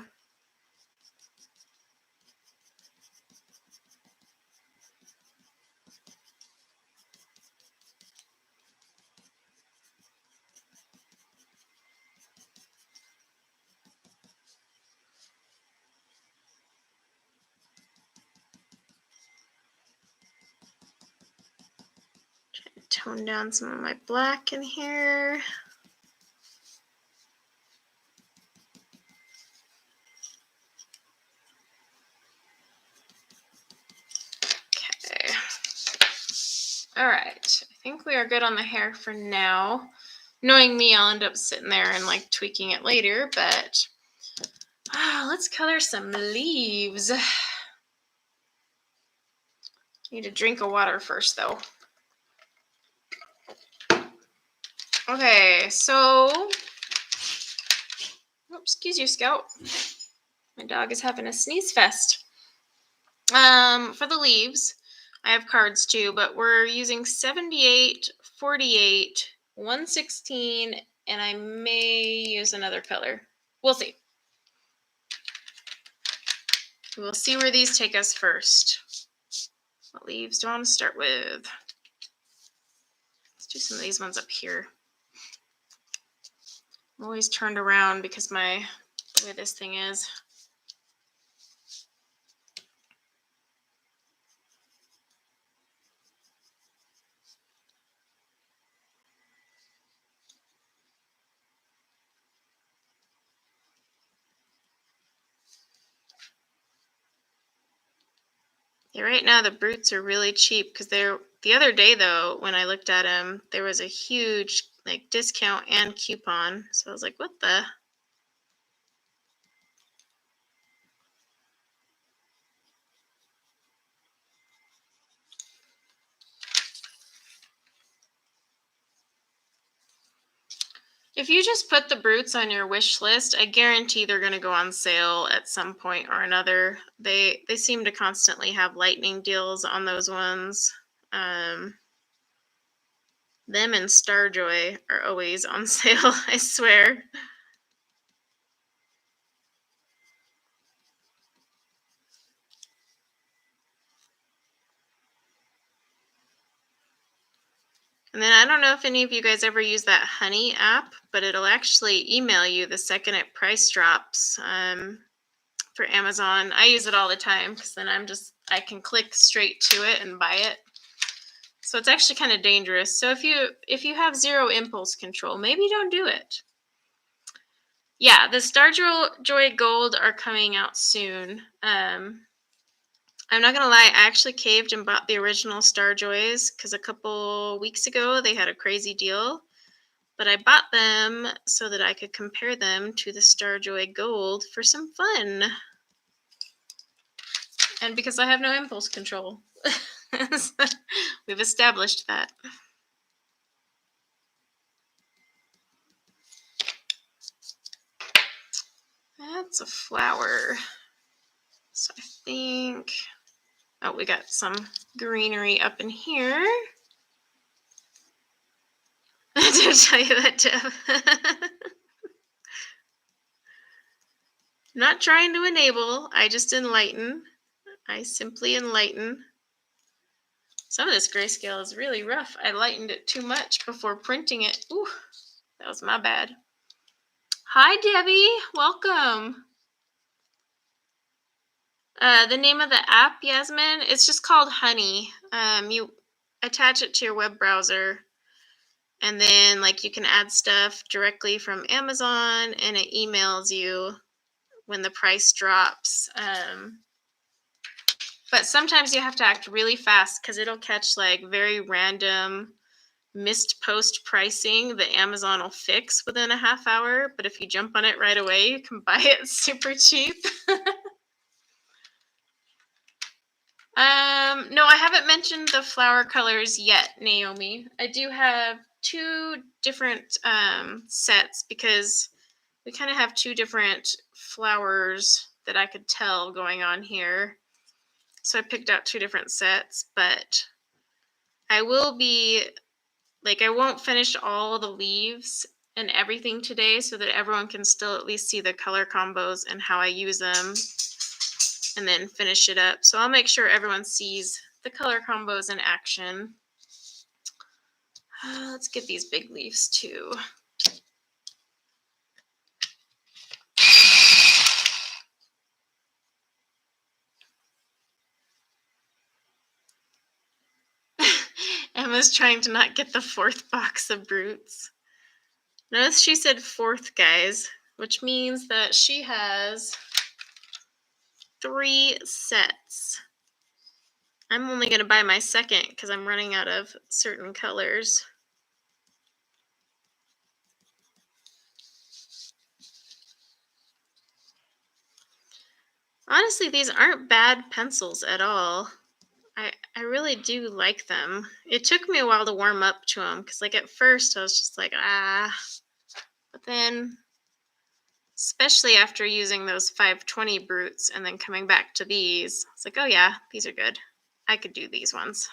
Tone down some of my black in here. Okay. All right. I think we are good on the hair for now. Knowing me, I'll end up sitting there and like tweaking it later, but let's color some leaves. Need a drink of water first, though. Okay, so, excuse you, Scout. My dog is having a sneeze fest. For the leaves, I have cards too, but we're using 78, 48, 116, and I may use another color. We'll see. We'll see where these take us first. What leaves do I want to start with? Let's do some of these ones up here. I'm always turned around because the way this thing is. Yeah, right now the Brutes are really cheap because the other day though, when I looked at them, there was a huge like discount and coupon. So I was like, what the? If you just put the Brutes on your wish list, I guarantee they're going to go on sale at some point or another. They seem to constantly have lightning deals on those ones. Them and Starjoy are always on sale, I swear. And then I don't know if any of you guys ever use that Honey app, but it'll actually email you the second it price drops for Amazon. I use it all the time because then I can click straight to it and buy it. So it's actually kind of dangerous. So if you have zero impulse control, maybe don't do it. Yeah, the Starjoy Gold are coming out soon. I'm not gonna lie, I actually caved and bought the original Starjoys because a couple weeks ago they had a crazy deal. But I bought them so that I could compare them to the Starjoy Gold for some fun. And because I have no impulse control. We've established that. That's a flower. So I think, oh, we got some greenery up in here. Did I tell you that, Jeff? Not trying to enable, I just enlighten. I simply enlighten. Some of this grayscale is really rough. I lightened it too much before printing it. Ooh, that was my bad. Hi, Debbie. Welcome. The name of the app, Yasmin, it's just called Honey. You attach it to your web browser, and then like you can add stuff directly from Amazon, and it emails you when the price drops. But sometimes you have to act really fast because it'll catch like very random missed post pricing that Amazon will fix within a half hour. But if you jump on it right away, you can buy it super cheap. No, I haven't mentioned the flower colors yet, Naomi. I do have two different sets because we kind of have two different flowers that I could tell going on here. So I picked out two different sets, but I will be, like, I won't finish all the leaves and everything today so that everyone can still at least see the color combos and how I use them and then finish it up. So I'll make sure everyone sees the color combos in action. Let's get these big leaves too. Emma's trying to not get the fourth box of Brutes. Notice she said fourth, guys, which means that she has 3 sets. I'm only going to buy my second because I'm running out of certain colors. Honestly, these aren't bad pencils at all. I really do like them. It took me a while to warm up to them because, like, at first I was just like, but then, especially after using those 520 Brutes and then coming back to these, it's like, oh yeah, these are good. I could do these ones.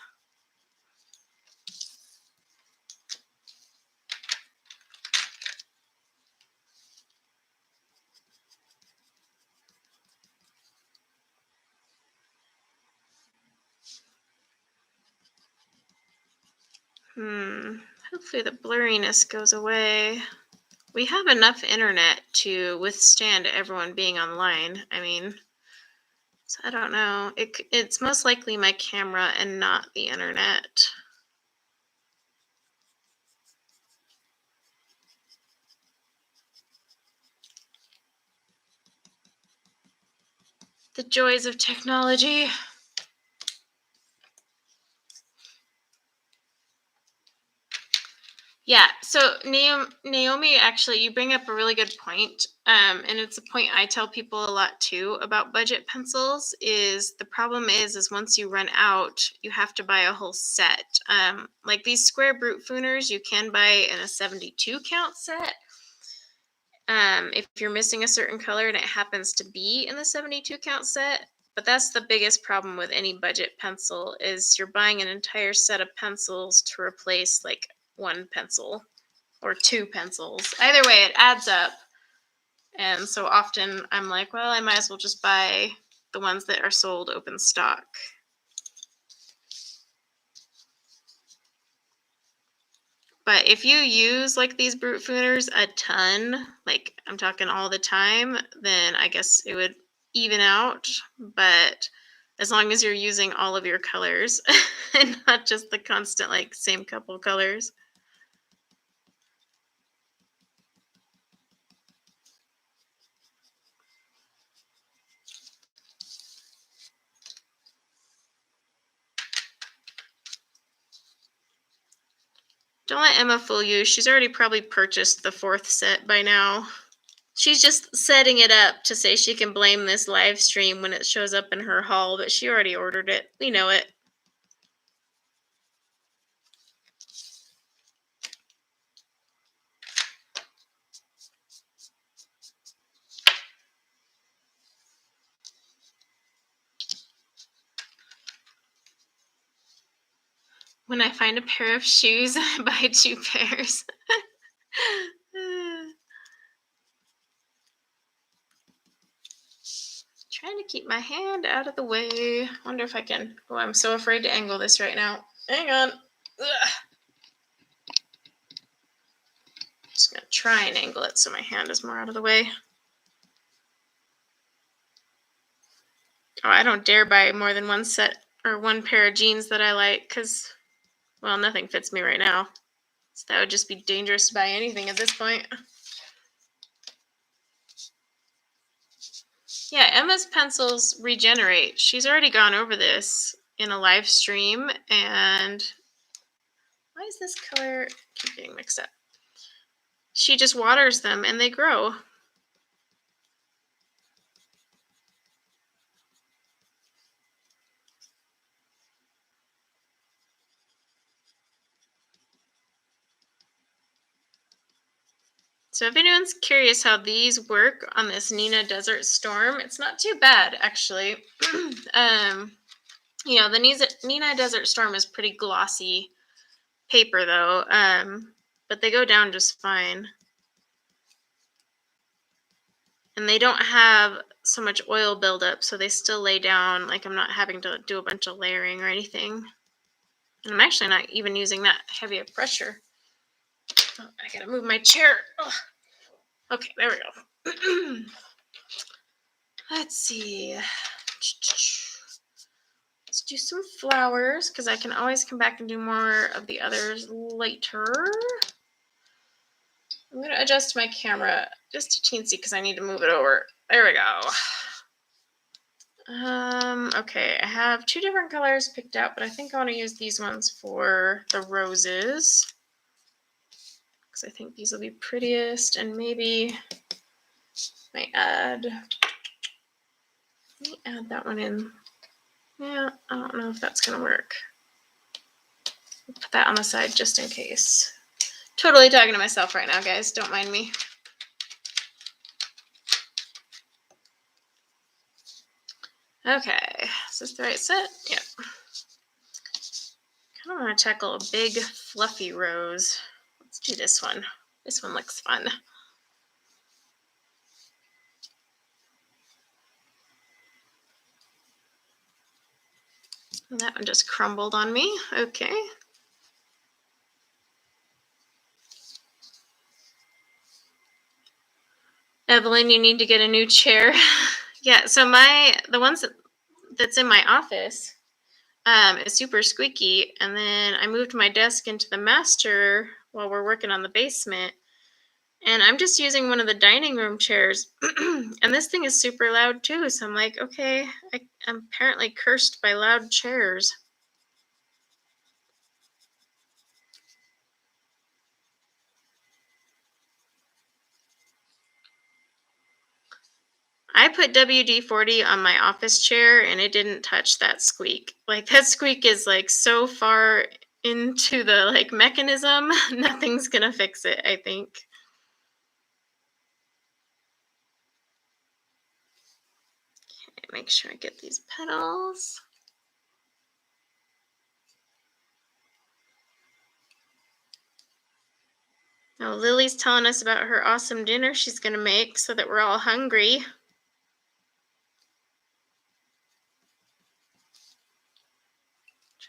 Hopefully the blurriness goes away. We have enough internet to withstand everyone being online. I mean, so I don't know. It's most likely my camera and not the internet. The joys of technology. Yeah, so Naomi, actually, you bring up a really good point, and it's a point I tell people a lot too about budget pencils. Is the problem is once you run out, you have to buy a whole set. Like these square Brutfuners, you can buy in a 72 count set. If you're missing a certain color and it happens to be in the 72 count set. But that's the biggest problem with any budget pencil is you're buying an entire set of pencils to replace like one pencil or two pencils. Either way, it adds up. And so often I'm like, well, I might as well just buy the ones that are sold open stock. But if you use like these Brutfuners a ton, like I'm talking all the time, then I guess it would even out. But as long as you're using all of your colors and not just the constant like same couple colors. Don't let Emma fool you. She's already probably purchased the fourth set by now. She's just setting it up to say she can blame this live stream when it shows up in her haul, but she already ordered it. We know it. When I find a pair of shoes, I buy 2 pairs. Trying to keep my hand out of the way. Wonder if I can. Oh, I'm so afraid to angle this right now. Hang on. Ugh. Just gonna try and angle it so my hand is more out of the way. Oh, I don't dare buy more than one set or one pair of jeans that I like because, well, nothing fits me right now. So that would just be dangerous to buy anything at this point. Yeah, Emma's pencils regenerate. She's already gone over this in a live stream, and why is this color keep getting mixed up? She just waters them and they grow. So if anyone's curious how these work on this Nina Desert Storm, it's not too bad actually. You know, the Nina Desert Storm is pretty glossy paper though, but they go down just fine. And they don't have so much oil buildup, so they still lay down. Like I'm not having to do a bunch of layering or anything. And I'm actually not even using that heavy of pressure. Oh, I gotta move my chair. Ugh. Okay, there we go. Let's see. Let's do some flowers because I can always come back and do more of the others later. I'm going to adjust my camera just a teensy because I need to move it over. There we go. Okay, I have 2 different colors picked out, but I think I want to use these ones for the roses because I think these will be prettiest, and maybe might add. Let me add that one in. Yeah, I don't know if that's gonna work. I'll put that on the side just in case. Totally talking to myself right now, guys. Don't mind me. Okay, is this the right set? Yep. Kind of want to tackle a big, fluffy rose. Let's do this one. This one looks fun. And that one just crumbled on me. Okay. Evelyn, you need to get a new chair. Yeah, so the ones that's in my office is super squeaky, and then I moved my desk into the master while we're working on the basement, and I'm just using one of the dining room chairs, and this thing is super loud too, so I'm like, okay, I'm apparently cursed by loud chairs. I put WD-40 on my office chair and it didn't touch that squeak. Like that squeak is like so far into the like mechanism, nothing's gonna fix it, I think. Okay, make sure I get these petals. Now Lily's telling us about her awesome dinner she's gonna make so that we're all hungry.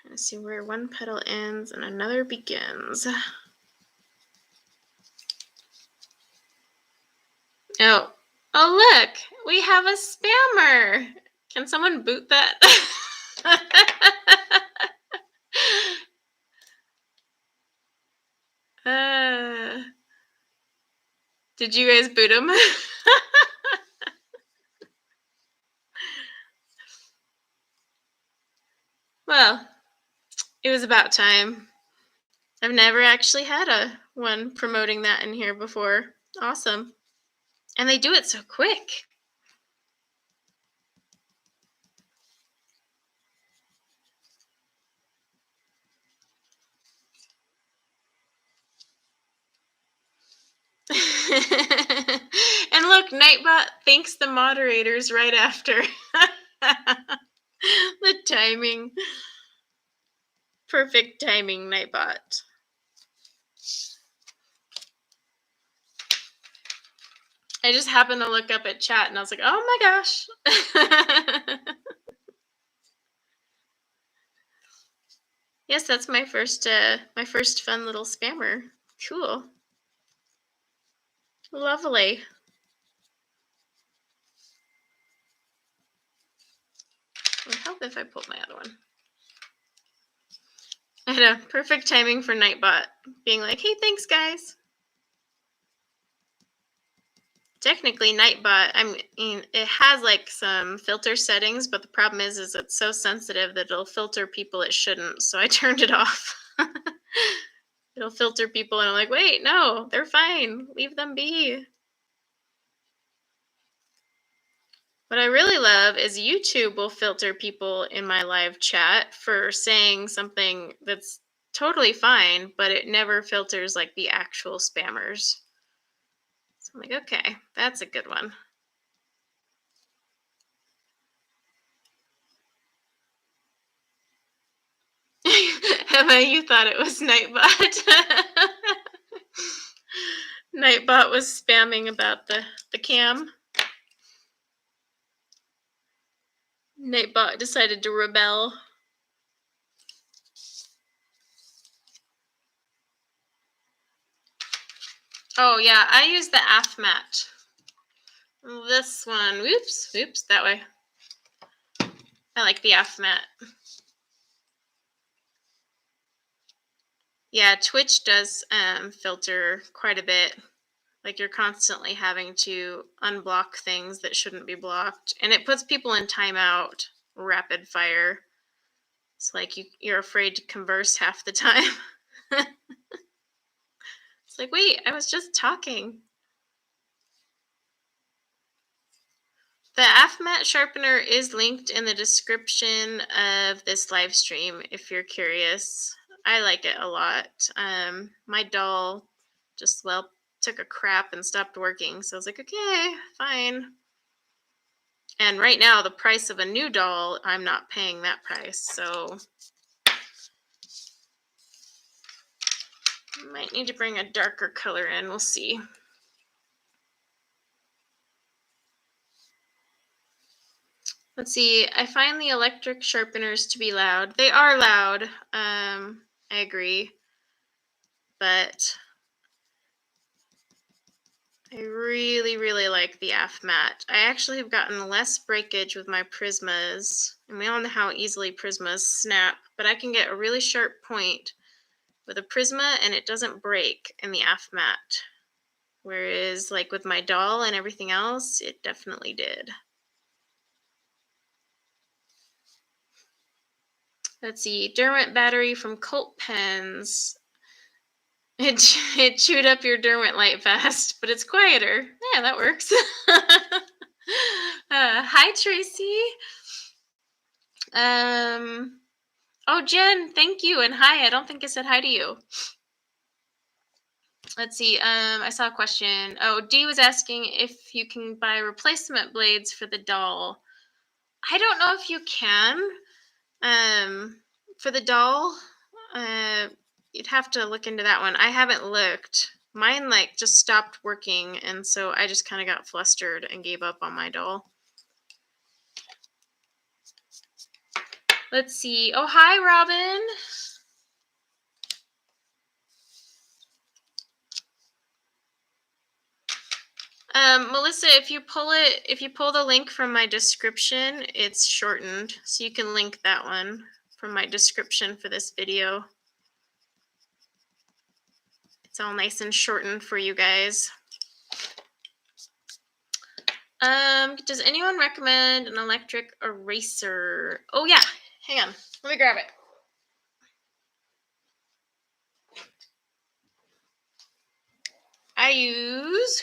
Trying to see where one petal ends and another begins. Oh, look, we have a spammer. Can someone boot that? Did you guys boot him? Well, it was about time. I've never actually had one promoting that in here before. Awesome. And they do it so quick. And look, Nightbot thanks the moderators right after. The timing. Perfect timing, Nightbot. I just happened to look up at chat and I was like, oh my gosh. Yes, that's my first fun little spammer. Cool. Lovely. It would help if I pulled my other one. I know, perfect timing for Nightbot being like, hey, thanks, guys. Technically, Nightbot, I mean, it has like some filter settings, but the problem is it's so sensitive that it'll filter people it shouldn't. So I turned it off. It'll filter people, and I'm like, wait, no, they're fine. Leave them be. What I really love is YouTube will filter people in my live chat for saying something that's totally fine, but it never filters like the actual spammers. So I'm like, okay, that's a good one. Emma, you thought it was Nightbot. Nightbot was spamming about the cam. Nightbot decided to rebel. Oh yeah, I use the AFMAT. This one, whoops, that way. I like the AFMAT. Yeah, Twitch does filter quite a bit. Like you're constantly having to unblock things that shouldn't be blocked. And it puts people in timeout, rapid fire. It's like you're afraid to converse half the time. It's like, wait, I was just talking. The AFMAT sharpener is linked in the description of this live stream if you're curious. I like it a lot. My doll just, took a crap and stopped working. So I was like, okay, fine. And right now, the price of a new doll, I'm not paying that price. So might need to bring a darker color in. We'll see. Let's see. I find the electric sharpeners to be loud. They are loud. I agree. But I really, really like the AF matte. I actually have gotten less breakage with my Prismas, and we all know how easily Prismas snap, but I can get a really sharp point with a Prisma and it doesn't break in the AF matte. Whereas like with my doll and everything else, it definitely did. Let's see, Derwent battery from Cult Pens. It chewed up your Derwent light fast, but it's quieter. Yeah, that works. Hi, Tracy. Oh, Jen, thank you, and hi. I don't think I said hi to you. Let's see. I saw a question. Oh, Dee was asking if you can buy replacement blades for the doll. I don't know if you can. For the doll, you'd have to look into that one. I haven't looked. Mine like just stopped working, and so I just kind of got flustered and gave up on my doll. Let's see. Oh, hi, Robin. Melissa, if you pull the link from my description, it's shortened, so you can link that one from my description for this video. It's all nice and shortened for you guys. Does anyone recommend an electric eraser? Oh yeah, hang on, let me grab it. I use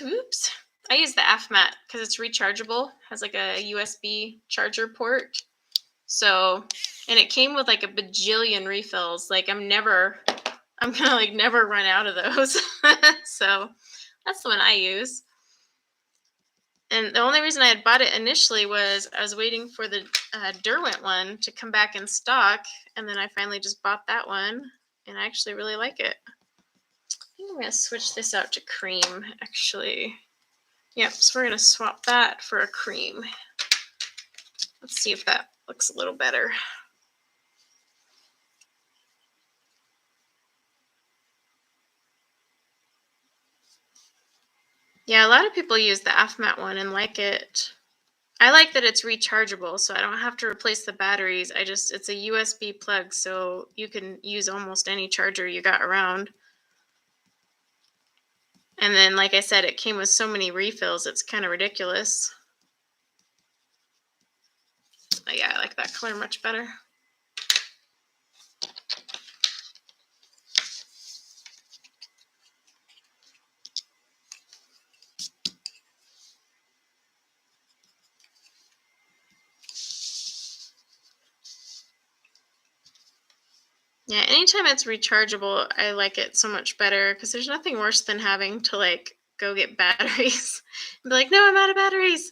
the AFMAT because it's rechargeable, has like a USB charger port. So, and it came with like a bajillion refills. Like I'm gonna like never run out of those. So that's the one I use. And the only reason I had bought it initially was I was waiting for the Derwent one to come back in stock, and then I finally just bought that one, and I actually really like it. I think I'm going to switch this out to cream, actually. Yep, so we're going to swap that for a cream. Let's see if that looks a little better. Yeah, a lot of people use the AFMAT one and like it. I like that it's rechargeable, so I don't have to replace the batteries. It's a USB plug, so you can use almost any charger you got around. And then, like I said, it came with so many refills, it's kind of ridiculous. But yeah, I like that color much better. Yeah, anytime it's rechargeable, I like it so much better because there's nothing worse than having to like go get batteries and be like, no, I'm out of batteries.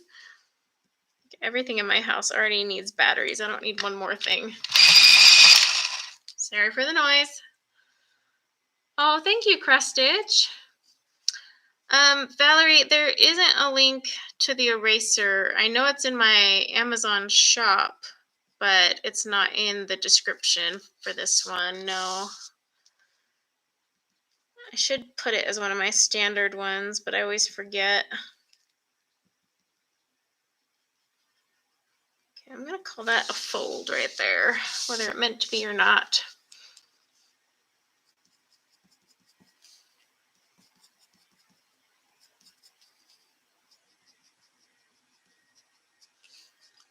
Everything in my house already needs batteries. I don't need one more thing. Sorry for the noise. Oh, thank you, Crustitch. Valerie, there isn't a link to the eraser. I know it's in my Amazon shop, but it's not in the description for this one, no. I should put it as one of my standard ones, but I always forget. Okay, I'm going to call that a fold right there, whether it meant to be or not.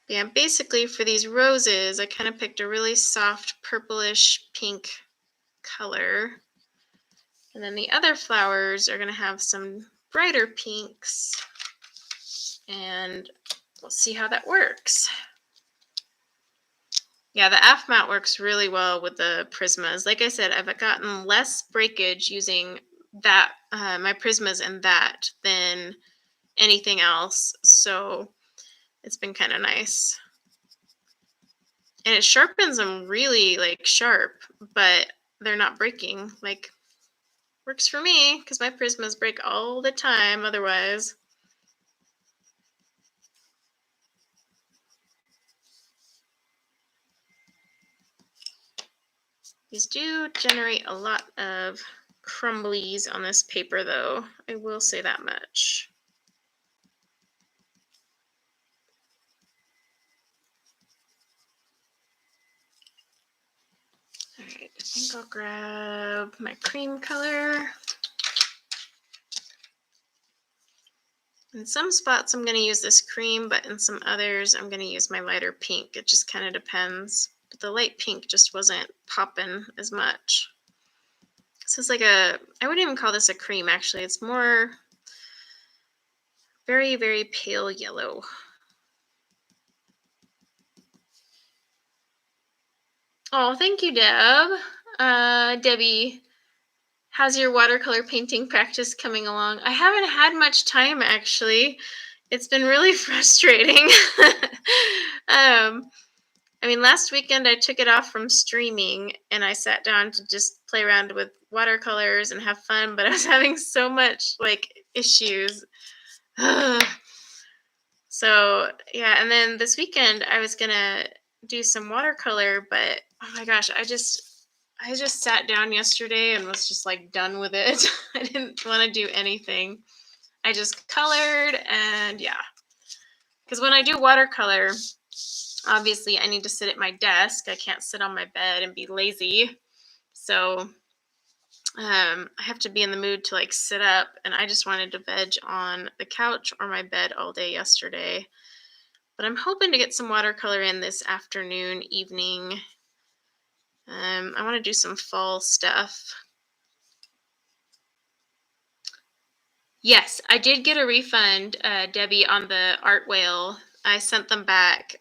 Yeah, basically for these roses, I kind of picked a really soft purplish pink color. And then the other flowers are going to have some brighter pinks. And we'll see how that works. Yeah, the AFMAT works really well with the Prismas. Like I said, I've gotten less breakage using that my Prismas and that than anything else. So it's been kind of nice. And it sharpens them really like sharp, but they're not breaking. Like, works for me because my Prismas break all the time otherwise. These do generate a lot of crumblies on this paper though. I will say that much. right, I think I'll grab my cream color. In some spots, I'm going to use this cream, but in some others, I'm going to use my lighter pink. It just kind of depends. But the light pink just wasn't popping as much. This is like I wouldn't even call this a cream, actually. It's more very, very pale yellow. Oh, thank you, Deb. Debbie, how's your watercolor painting practice coming along? I haven't had much time, actually. It's been really frustrating. I mean, last weekend I took it off from streaming and I sat down to just play around with watercolors and have fun, but I was having so much issues. So yeah, and then this weekend I was gonna do some watercolor, but oh my gosh, I just sat down yesterday and was just done with it. I didn't want to do anything. I just colored and yeah. Because when I do watercolor, obviously I need to sit at my desk. I can't sit on my bed and be lazy. So I have to be in the mood to sit up, and I just wanted to veg on the couch or my bed all day yesterday. But I'm hoping to get some watercolor in this afternoon, evening. I want to do some fall stuff. Yes, I did get a refund, Debbie, on the art whale. I sent them back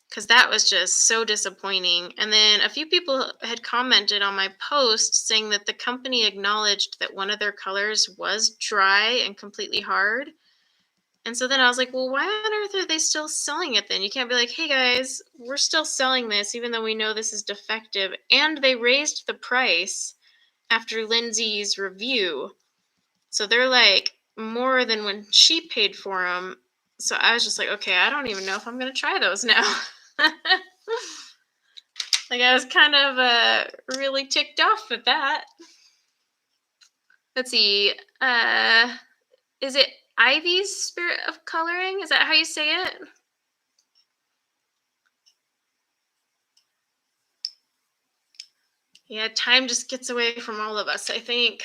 because that was just so disappointing. And then a few people had commented on my post saying that the company acknowledged that one of their colors was dry and completely hard. And so then I was like, well, why on earth are they still selling it then? You can't be like, hey guys, we're still selling this even though we know this is defective. And they raised the price after Lindsay's review. So they're more than when she paid for them. So I was just like, okay, I don't even know if I'm going to try those now. I was kind of really ticked off at that. Let's see. Is it Ivy's Spirit of Coloring? Is that how you say it? Yeah, time just gets away from all of us, I think.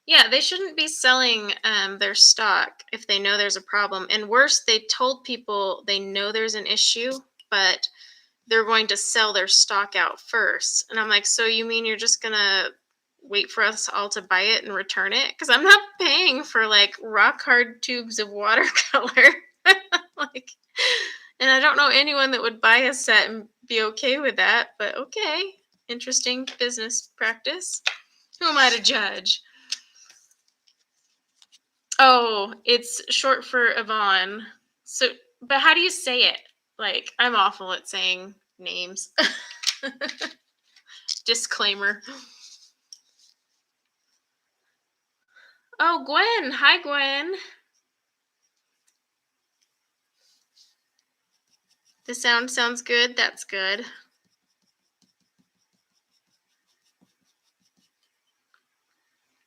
Yeah, they shouldn't be selling their stock if they know there's a problem. And worse, they told people they know there's an issue, but they're going to sell their stock out first. And I'm like, so you mean you're just going to wait for us all to buy it and return it? Because I'm not paying for rock hard tubes of watercolor. And I don't know anyone that would buy a set and be okay with that, but okay. Interesting business practice. Who am I to judge? Oh, it's short for Yvonne. So, but how do you say it? I'm awful at saying names. Disclaimer. Oh, Gwen. Hi, Gwen. The sound sounds good. That's good.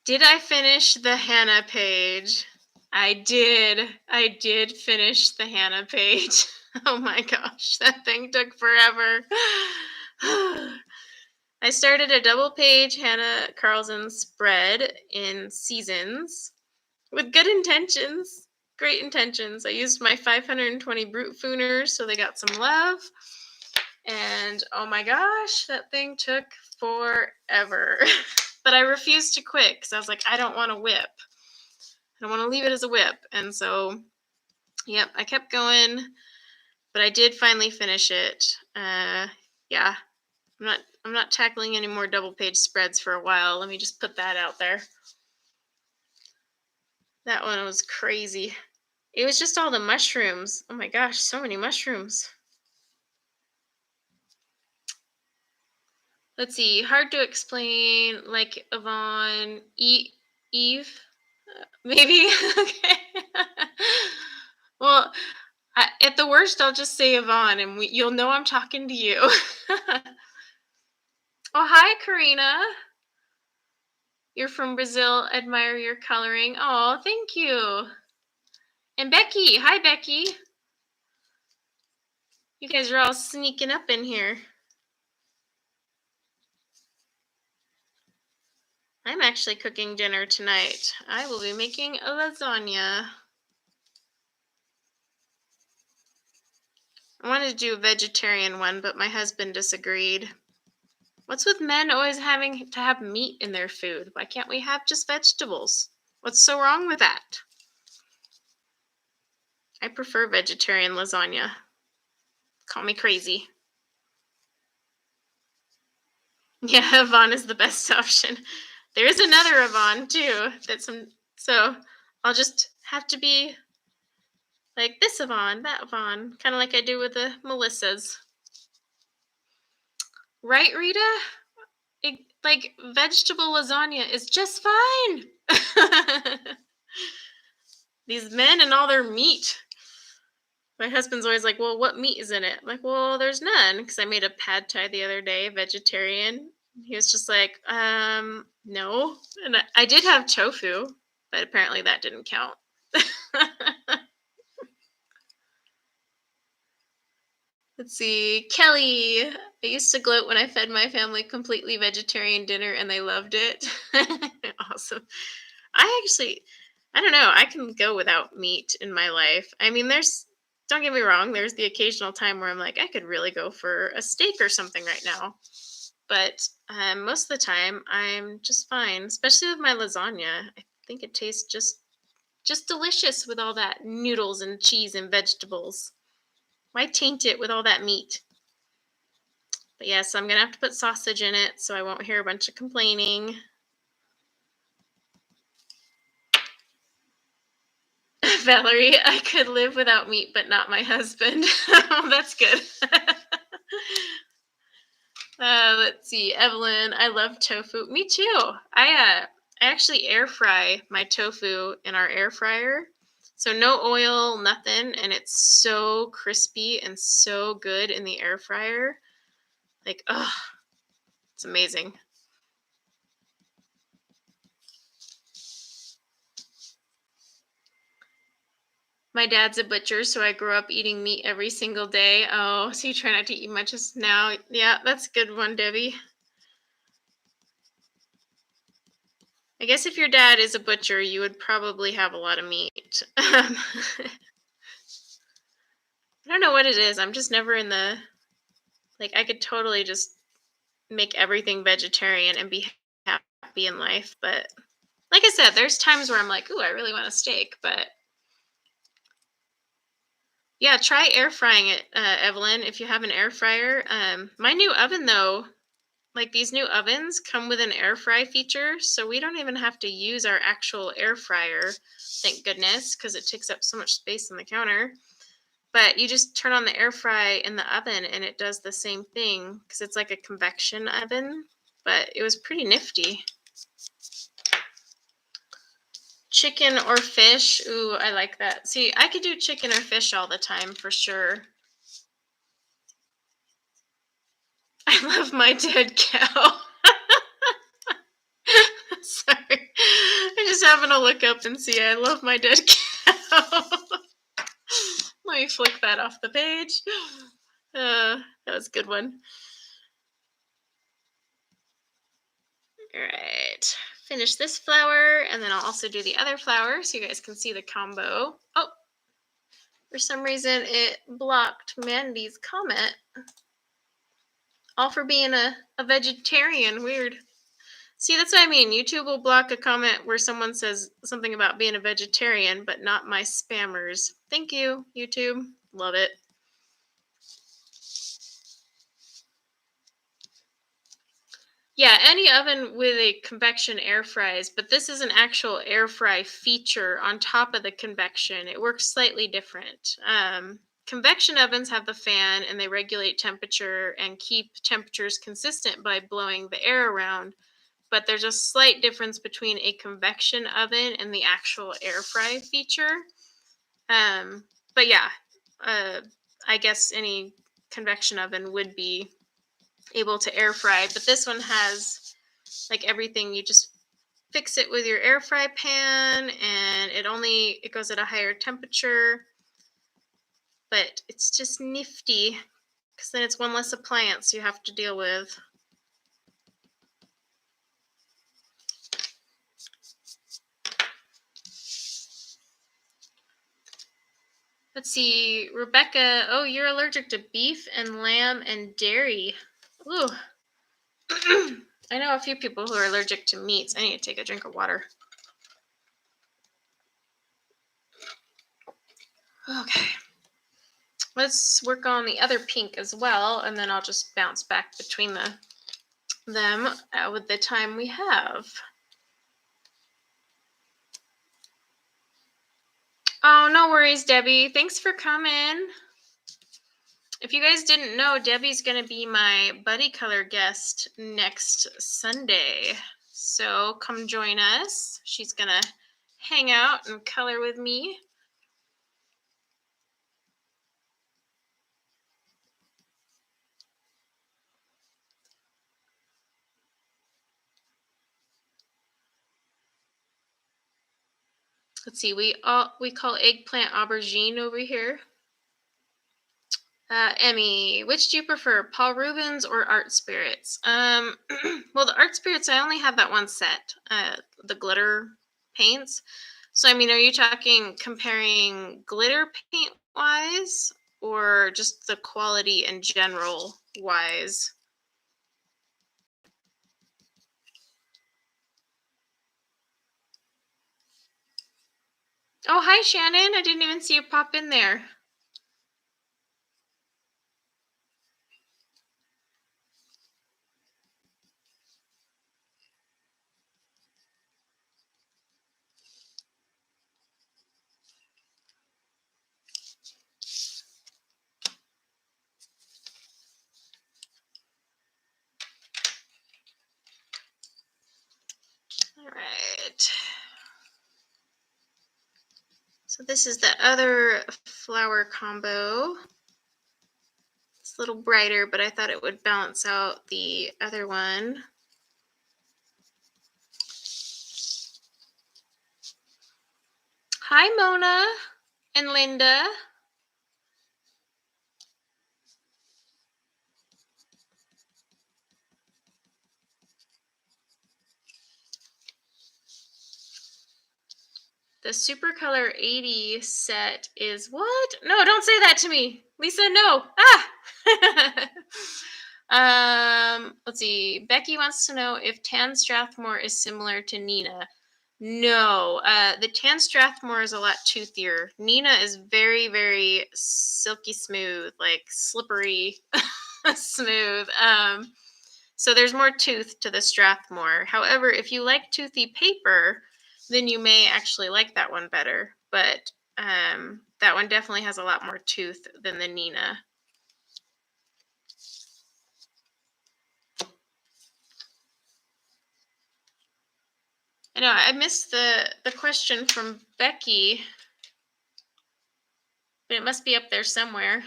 Did I finish the Hannah page? I did. I did finish the Hannah page. Oh my gosh, that thing took forever. I started a double page Hannah Carlson spread in Seasons with good intentions. Great intentions. I used my 520 Brutfuners, so they got some love. And oh my gosh, that thing took forever. But I refused to quit because I was like, I don't want to whip. I don't want to leave it as a whip. And so, yep, I kept going, but I did finally finish it. Yeah, I'm not tackling any more double page spreads for a while. Let me just put that out there. That one was crazy. It was just all the mushrooms. Oh my gosh, so many mushrooms. Let's see. Hard to explain, like Yvonne, Eve, maybe. Okay. Well, at the worst, I'll just say Yvonne, and you'll know I'm talking to you. Oh, hi, Karina. You're from Brazil. Admire your coloring. Oh, thank you. And Becky. Hi, Becky. You guys are all sneaking up in here. I'm actually cooking dinner tonight. I will be making a lasagna. I wanted to do a vegetarian one, but my husband disagreed. What's with men always having to have meat in their food? Why can't we have just vegetables? What's so wrong with that? I prefer vegetarian lasagna. Call me crazy. Yeah, Yvonne is the best option. There is another Yvonne too. So I'll just have to be like this Yvonne, that Yvonne, kind of like I do with the Melissas. Right, Rita? Like vegetable lasagna is just fine. These men and all their meat. My husband's always like, well, what meat is in it? I'm like, well, there's none. Because I made a pad thai the other day, vegetarian. He was just like, no. And I did have tofu, but apparently that didn't count. Let's see. Kelly. I used to gloat when I fed my family completely vegetarian dinner and they loved it. Awesome. I don't know. I can go without meat in my life. I mean, don't get me wrong, there's the occasional time where I'm like, I could really go for a steak or something right now. But most of the time, I'm just fine, especially with my lasagna. I think it tastes just delicious with all that noodles and cheese and vegetables. Why taint it with all that meat? But yes, I'm going to have to put sausage in it so I won't hear a bunch of complaining. Valerie, I could live without meat, but not my husband. Oh, that's good. Let's see. Evelyn, I love tofu. Me too. I actually air fry my tofu in our air fryer. So no oil, nothing. And it's so crispy and so good in the air fryer. Like, oh, it's amazing. My dad's a butcher, so I grew up eating meat every single day. Oh, so you try not to eat much just now. Yeah, that's a good one, Debbie. I guess if your dad is a butcher, you would probably have a lot of meat. I don't know what it is. I'm just never in the, like, I could totally just make everything vegetarian and be happy in life. But like I said, there's times where I'm like, ooh, I really want a steak. But yeah, try air frying it, Evelyn, if you have an air fryer. My new oven, though, like these new ovens come with an air fry feature. So we don't even have to use our actual air fryer. Thank goodness, because it takes up so much space on the counter. But you just turn on the air fry in the oven and it does the same thing because it's like a convection oven. But it was pretty nifty. Chicken or fish. Ooh, I like that. See, I could do chicken or fish all the time for sure. I love my dead cow. Sorry. I just happened to look up and see I love my dead cow. Let me flick that off the page. That was a good one. All right. Finish this flower, and then I'll also do the other flower so you guys can see the combo. Oh, for some reason it blocked Mandy's comment. All for being a vegetarian. Weird. See, that's what I mean. YouTube will block a comment where someone says something about being a vegetarian, but not my spammers. Thank you, YouTube. Love it. Yeah, any oven with a convection air fries, but this is an actual air fry feature on top of the convection. It works slightly different. Convection ovens have the fan and they regulate temperature and keep temperatures consistent by blowing the air around. But there's a slight difference between a convection oven and the actual air fry feature. But yeah, I guess any convection oven would be able to air fry, but this one has like everything. You just fix it with your air fry pan and it goes at a higher temperature, but it's just nifty because then it's one less appliance you have to deal with. Let's see, Rebecca. Oh, you're allergic to beef and lamb and dairy. Ooh. I know a few people who are allergic to meats. I need to take a drink of water. Okay. Let's work on the other pink as well, and then I'll just bounce back between them with the time we have. Oh, no worries, Debbie. Thanks for coming. If you guys didn't know, Debbie's going to be my buddy color guest next Sunday. So come join us. She's going to hang out and color with me. Let's see, we call eggplant aubergine over here. Emmy, which do you prefer, Paul Rubens or Art Spirits? Well, the Art Spirits, I only have that one set, the glitter paints. So, I mean, are you talking comparing glitter paint wise or just the quality in general wise? Oh, hi, Shannon. I didn't even see you pop in there. All right. So this is the other flower combo. It's a little brighter, but I thought it would balance out the other one. Hi, Mona and Linda. The Super Color 80 set is what? No, don't say that to me. Lisa, no. Let's see. Becky wants to know if Tan Strathmore is similar to Nina. No, the Tan Strathmore is a lot toothier. Nina is very, very silky smooth, like slippery smooth. So there's more tooth to the Strathmore. However, if you like toothy paper, then you may actually like that one better. But that one definitely has a lot more tooth than the Nina. I know I missed the question from Becky, but it must be up there somewhere.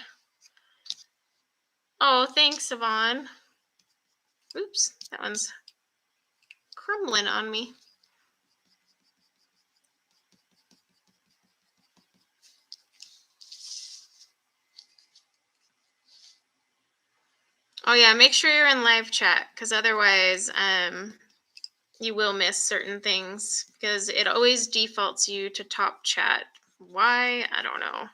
Oh, thanks, Yvonne. Oops, that one's crumbling on me. Oh yeah, make sure you're in live chat, because otherwise you will miss certain things, because it always defaults you to top chat. Why? I don't know.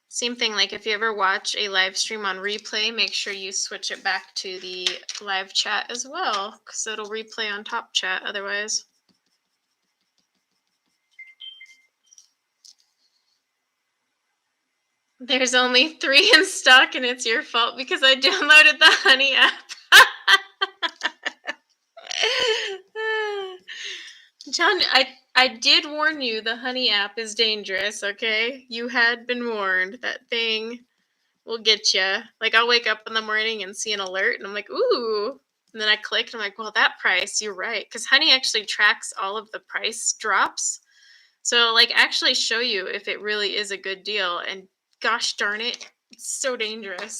Same thing, like if you ever watch a live stream on replay, make sure you switch it back to the live chat as well, because it'll replay on top chat otherwise. There's only 3 in stock, and it's your fault because I downloaded the Honey app. John, I did warn you the Honey app is dangerous, okay? You had been warned. That thing will get you. Like, I'll wake up in the morning and see an alert, and I'm like, ooh. And then I click, and I'm like, well, that price, you're right. Because Honey actually tracks all of the price drops. So, like, actually show you if it really is a good deal. And gosh darn it, it's so dangerous.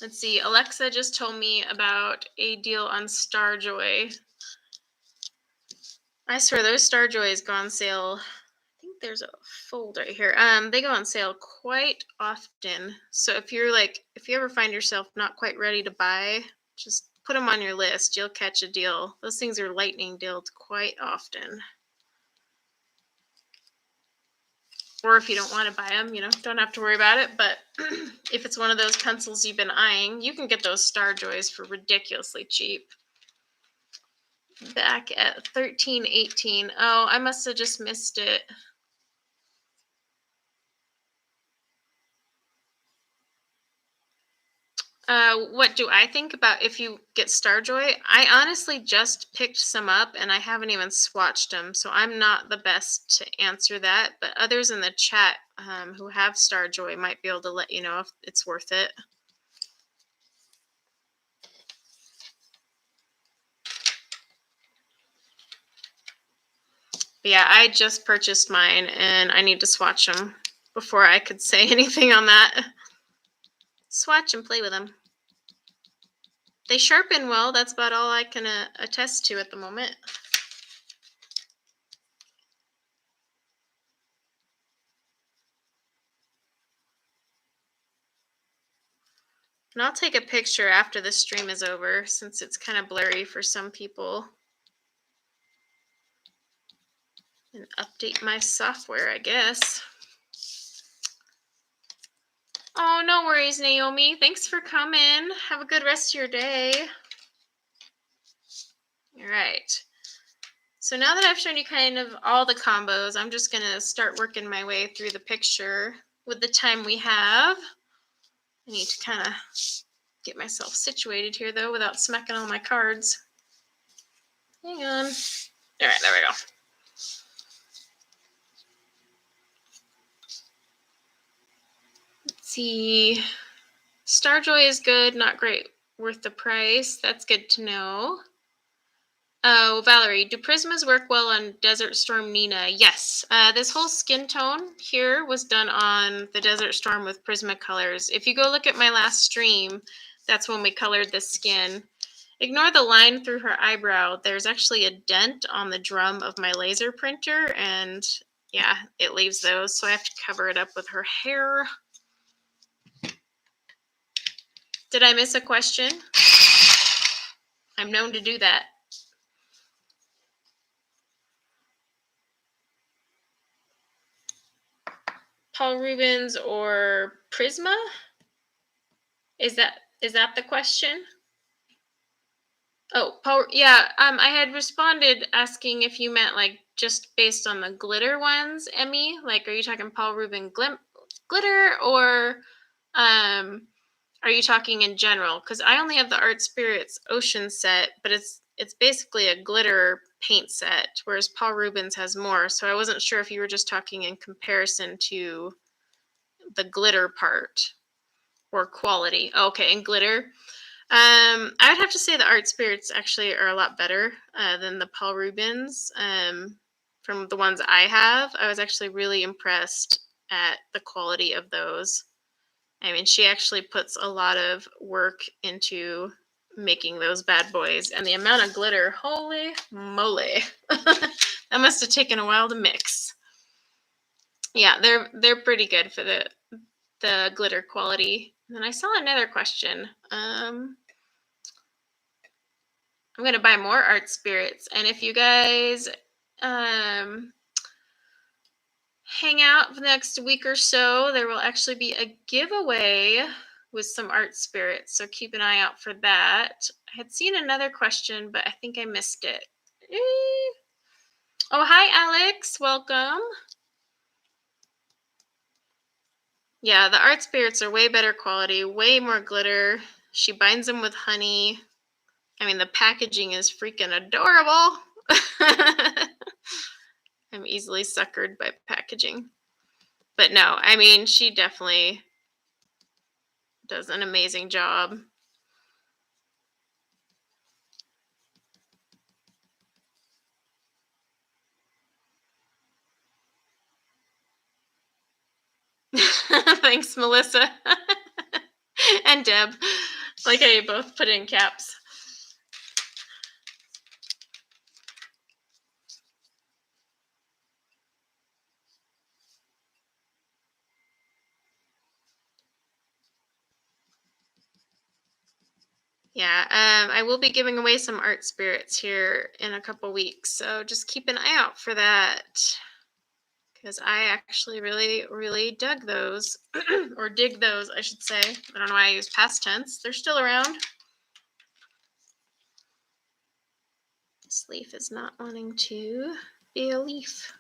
Let's see. Alexa just told me about a deal on Starjoy. I swear those Starjoys go on sale. I think there's a fold right here. They go on sale quite often. So if you ever find yourself not quite ready to buy, Just put them on your list. You'll catch a deal. Those things are lightning dealed quite often. Or if you don't want to buy them, don't have to worry about it. But if it's one of those pencils you've been eyeing, you can get those Star Joys for ridiculously cheap. Back at $13.18. Oh, I must have just missed it. What do I think about if you get Starjoy? I honestly just picked some up and I haven't even swatched them, so I'm not the best to answer that. But others in the chat who have Starjoy might be able to let you know if it's worth it. But yeah, I just purchased mine and I need to swatch them before I could say anything on that. Swatch and play with them. They sharpen well. That's about all I can attest to at the moment. And I'll take a picture after the stream is over since it's kind of blurry for some people. And update my software, I guess. Oh, no worries, Naomi. Thanks for coming. Have a good rest of your day. All right. So now that I've shown you kind of all the combos, I'm just going to start working my way through the picture with the time we have. I need to kind of get myself situated here, though, without smacking all my cards. Hang on. All right, there we go. Let's see. Starjoy is good, not great. Worth the price. That's good to know. Oh, Valerie, do Prismas work well on Desert Storm Nina? Yes. This whole skin tone here was done on the Desert Storm with Prismacolors. If you go look at my last stream, that's when we colored the skin. Ignore the line through her eyebrow. There's actually a dent on the drum of my laser printer, and yeah, it leaves those, so I have to cover it up with her hair. Did I miss a question? I'm known to do that. Paul Rubens or Prisma? Is that the question? Oh, Paul, yeah. I had responded asking if you meant like just based on the glitter ones, Emmy. Like, are you talking Paul Rubin glitter, or are you talking in general? Because I only have the Art Spirits Ocean set, but it's basically a glitter paint set, whereas Paul Rubens has more. So I wasn't sure if you were just talking in comparison to the glitter part or quality. Okay, and glitter. I would have to say the Art Spirits actually are a lot better than the Paul Rubens. From the ones I have, I was actually really impressed at the quality of those. I mean, she actually puts a lot of work into making those bad boys, and the amount of glitter, holy moly. That must have taken a while to mix. Yeah, they're pretty good for the glitter quality. And then I saw another question. I'm going to buy more Art Spirits, and if you guys hang out for the next week or so, there will actually be a giveaway with some Art Spirits, so keep an eye out for that. I had seen another question, but I think I missed it. Oh, hi, Alex. Welcome. Yeah, the Art Spirits are way better quality, way more glitter. She binds them with honey. I mean, the packaging is freaking adorable. I'm easily suckered by packaging. But no, I mean, she definitely does an amazing job. Thanks, Melissa. And Deb. Like how you both put in caps. Yeah, I will be giving away some art spirits here in a couple weeks, so just keep an eye out for that. Because I actually really, really dug those, or dig those, I should say. I don't know why I use past tense. They're still around. This leaf is not wanting to be a leaf.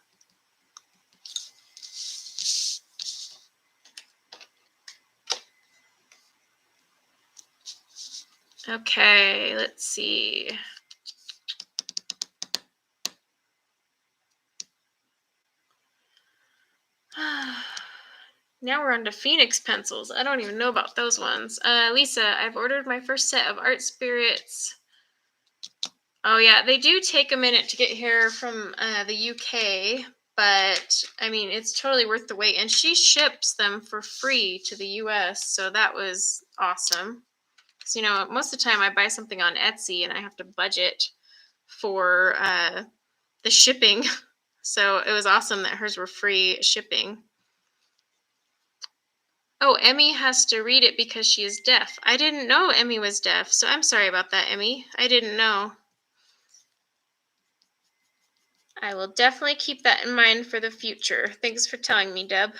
Okay, let's see. Now we're on to Phoenix pencils. I don't even know about those ones. Lisa, I've ordered my first set of art spirits. Oh yeah, they do take a minute to get here from the UK, but I mean, it's totally worth the wait. And she ships them for free to the US, so that was awesome. Because, you know, most of the time I buy something on Etsy and I have to budget for the shipping. So it was awesome that hers were free shipping. Oh, Emmy has to read it because she is deaf. I didn't know Emmy was deaf, so I'm sorry about that, Emmy. I didn't know. I will definitely keep that in mind for the future. Thanks for telling me, Deb.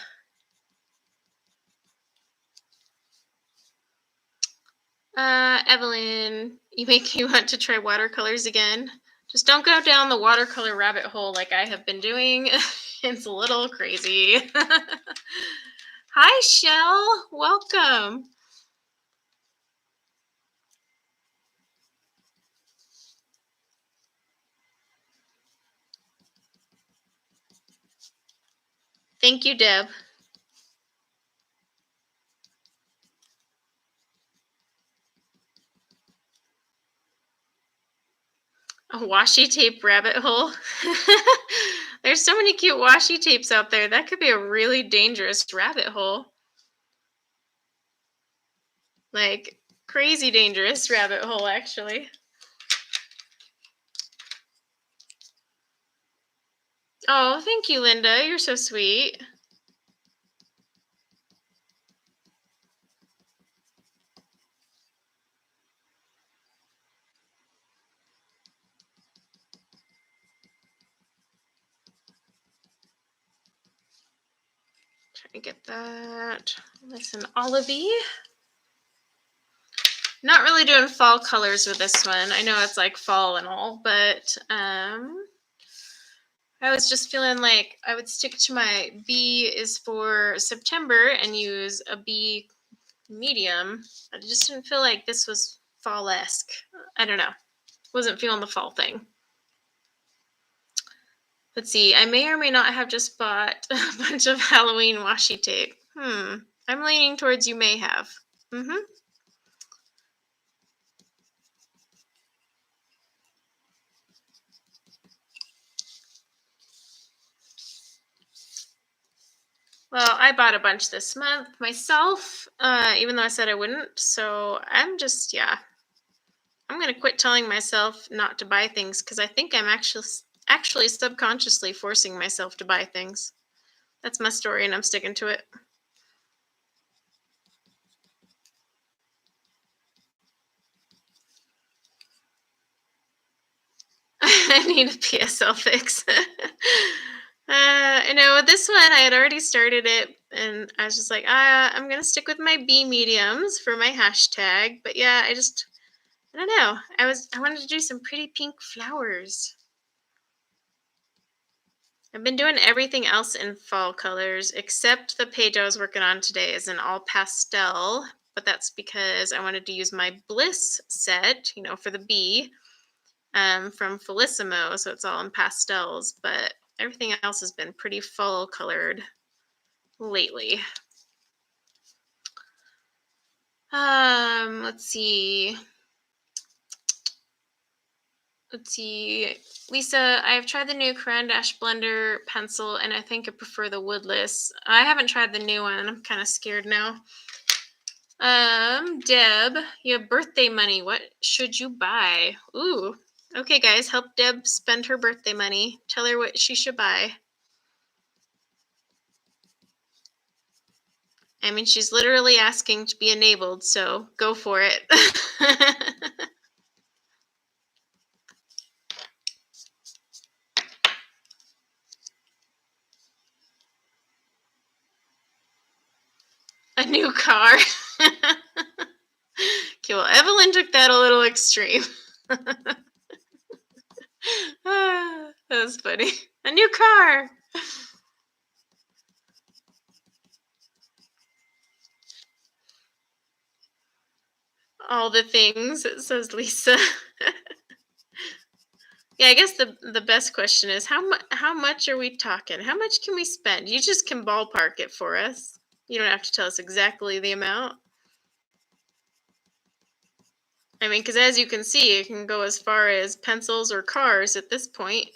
Evelyn, you make me want to try watercolors again. Just don't go down the watercolor rabbit hole like I have been doing. It's a little crazy. Hi, Shell. Welcome. Thank you, Deb. A washi tape rabbit hole. There's so many cute washi tapes out there. That could be a really dangerous rabbit hole. Like, crazy dangerous rabbit hole, actually. Oh, thank you, Linda. You're so sweet. Trying to get that nice and olivey. Not really doing fall colors with this one. I know it's like fall and all, but I was just feeling like I would stick to my B is for September and use a B medium. I just didn't feel like this was fall-esque. I don't know. Wasn't feeling the fall thing. Let's see. I may or may not have just bought a bunch of Halloween washi tape. I'm leaning towards you may have. Well, I bought a bunch this month myself, even though I said I wouldn't. So I'm just, yeah. I'm going to quit telling myself not to buy things because I think I'm actually subconsciously forcing myself to buy things. That's my story and I'm sticking to it. I need a PSL fix. I know this one I had already started it and I was just like, I'm going to stick with my B mediums for my hashtag. But yeah, I don't know. I wanted to do some pretty pink flowers. I've been doing everything else in fall colors except the page I was working on today is in all pastel, but that's because I wanted to use my Bliss set, for the B, from Felissimo, so it's all in pastels, but everything else has been pretty fall colored lately. Let's see. Lisa, I've tried the new Caran d'Ache blender pencil and I think I prefer the woodless. I haven't tried the new one. I'm kind of scared now. Deb, you have birthday money. What should you buy? Ooh. Okay, guys, help Deb spend her birthday money. Tell her what she should buy. I mean, she's literally asking to be enabled, so go for it. A new car. Okay, well, Evelyn took that a little extreme. That was funny. A new car. All the things, says Lisa. Yeah, I guess the best question is how much are we talking? How much can we spend? You just can ballpark it for us. You don't have to tell us exactly the amount. I mean, because as you can see, it can go as far as pencils or cars at this point.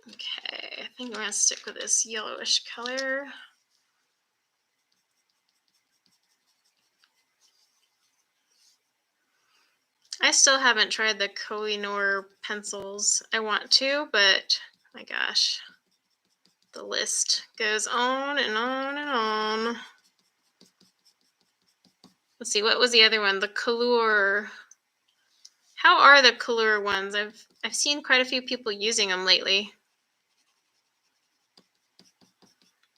Okay, I think I'm going to stick with this yellowish color. I still haven't tried the Kohinoor pencils. I want to, but my gosh, the list goes on and on and on. Let's see, what was the other one? The Color. How are the Color ones? I've seen quite a few people using them lately.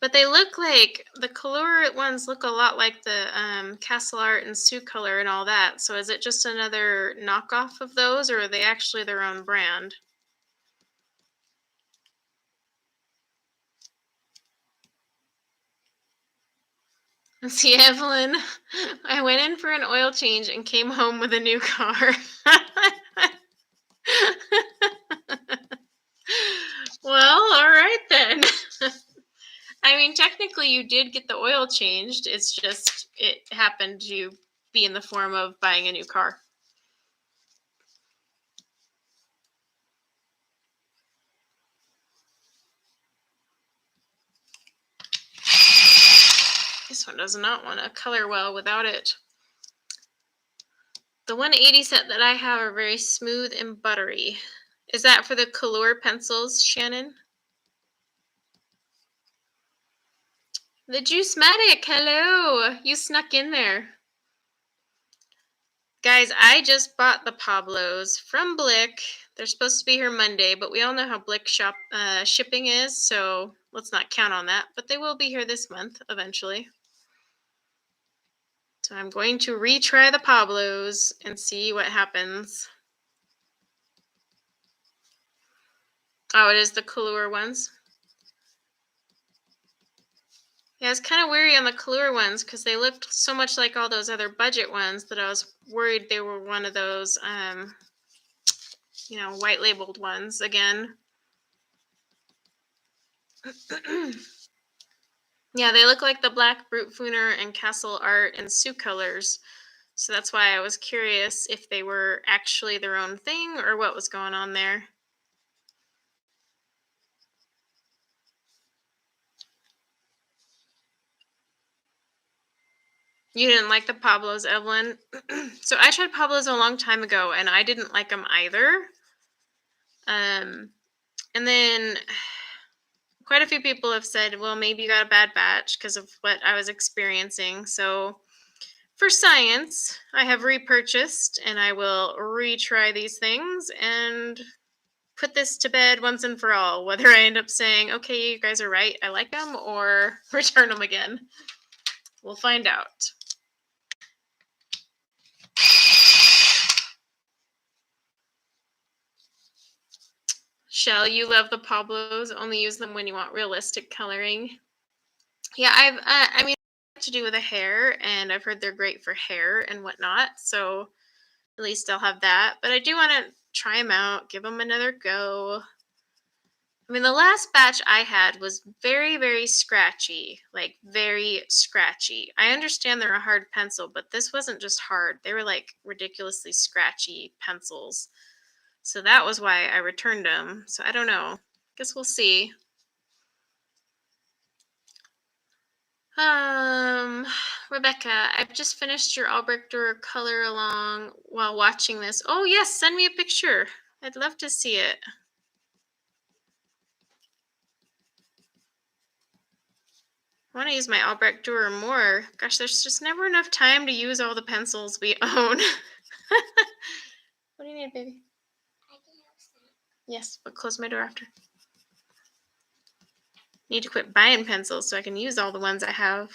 But they look like, the Color ones look a lot like the Castle Art and Sioux Color and all that. So is it just another knockoff of those, or are they actually their own brand? See, Evelyn, I went in for an oil change and came home with a new car. Well, all right then. I mean, technically you did get the oil changed. It's just it happened to be in the form of buying a new car. This one does not want to color well without it. The 180 set that I have are very smooth and buttery. Is that for the Color pencils, Shannon? The Juicematic, hello! You snuck in there. Guys, I just bought the Pablos from Blick. They're supposed to be here Monday, but we all know how Blick shipping is, so let's not count on that. But they will be here this month, eventually. So I'm going to retry the Pablos and see what happens. Oh, it is the Color ones. Yeah, I was kind of weary on the Color ones because they looked so much like all those other budget ones that I was worried they were one of those, white labeled ones again. Yeah, they look like the black Brutfuner and Castle Art and Sioux colors. So that's why I was curious if they were actually their own thing or what was going on there. You didn't like the Pablos, Evelyn? So I tried Pablos a long time ago and I didn't like them either. And then quite a few people have said, well, maybe you got a bad batch because of what I was experiencing. So for science, I have repurchased and I will retry these things and put this to bed once and for all, whether I end up saying, okay, you guys are right, I like them, or return them again. We'll find out. Shell, you love the Pablos, only use them when you want realistic coloring. Yeah, I mean, to do with the hair, and I've heard they're great for hair and whatnot, so at least I'll have that. But I do want to try them out, give them another go. I mean, the last batch I had was very, very scratchy, like very scratchy. I understand they're a hard pencil, but this wasn't just hard. They were like ridiculously scratchy pencils. So that was why I returned them. So I don't know. Guess we'll see. Rebecca, I've just finished your Albrecht color along while watching this. Oh yes, send me a picture. I'd love to see it. I want to use my Albrecht Dürer more. Gosh, there's just never enough time to use all the pencils we own. What do you need, baby? Yes, but close my door after. Need to quit buying pencils so I can use all the ones I have.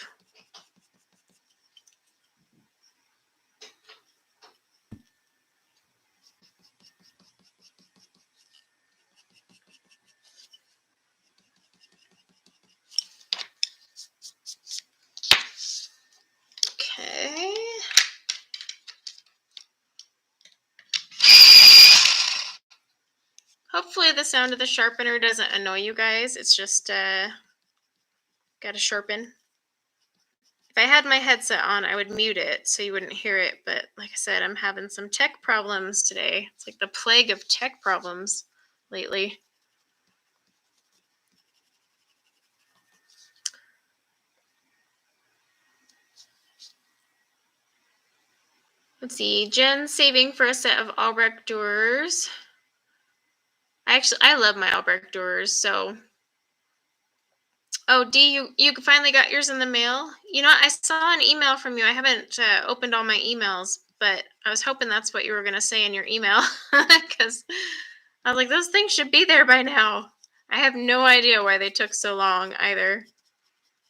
Okay. Hopefully the sound of the sharpener doesn't annoy you guys. It's just gotta sharpen. If I had my headset on, I would mute it so you wouldn't hear it. But like I said, I'm having some tech problems today. It's like the plague of tech problems lately. Let's see. Jen's saving for a set of Albrecht doors. I love my Albrecht doors. So, oh, Dee, you finally got yours in the mail. You know, I saw an email from you. I haven't opened all my emails, but I was hoping that's what you were gonna say in your email because I was like, those things should be there by now. I have no idea why they took so long either.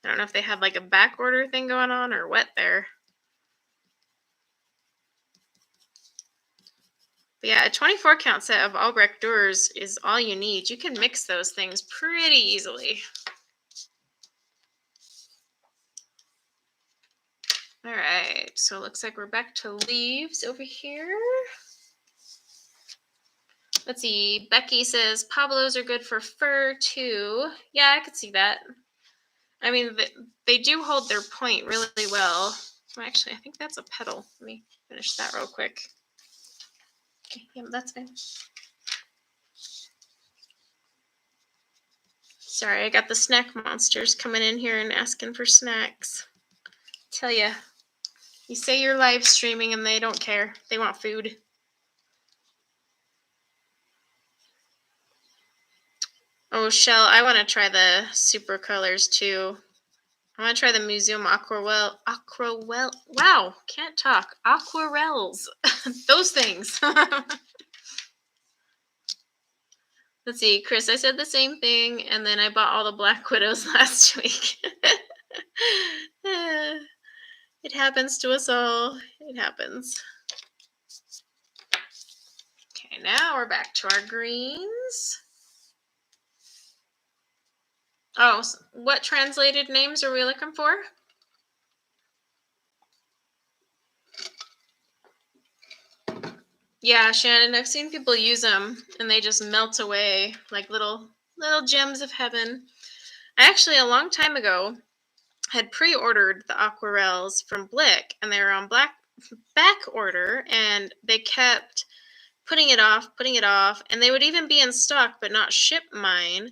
I don't know if they had like a back order thing going on or what there. But yeah, a 24 count set of Albrecht doors is all you need. You can mix those things pretty easily. All right, so it looks like we're back to leaves over here. Let's see, Becky says Pablos are good for fur too. Yeah, I could see that. I mean, they do hold their point really well. Well, actually, I think that's a petal. Let me finish that real quick. Okay, yeah, that's fine. Sorry, I got the snack monsters coming in here and asking for snacks. Tell ya, you say you're live streaming and they don't care. They want food. Oh, Shell, I want to try the super colors too. I want to try the Museum Aquarelle. Wow, can't talk. Aquarelles. Those things. Let's see, Chris, I said the same thing, and then I bought all the Black Widows last week. It happens to us all. It happens. Okay, now we're back to our greens. Oh, what translated names are we looking for? Yeah, Shannon, I've seen people use them, and they just melt away like little gems of heaven. I actually, a long time ago, had pre-ordered the aquarelles from Blick, and they were on back order, and they kept putting it off, and they would even be in stock but not ship mine.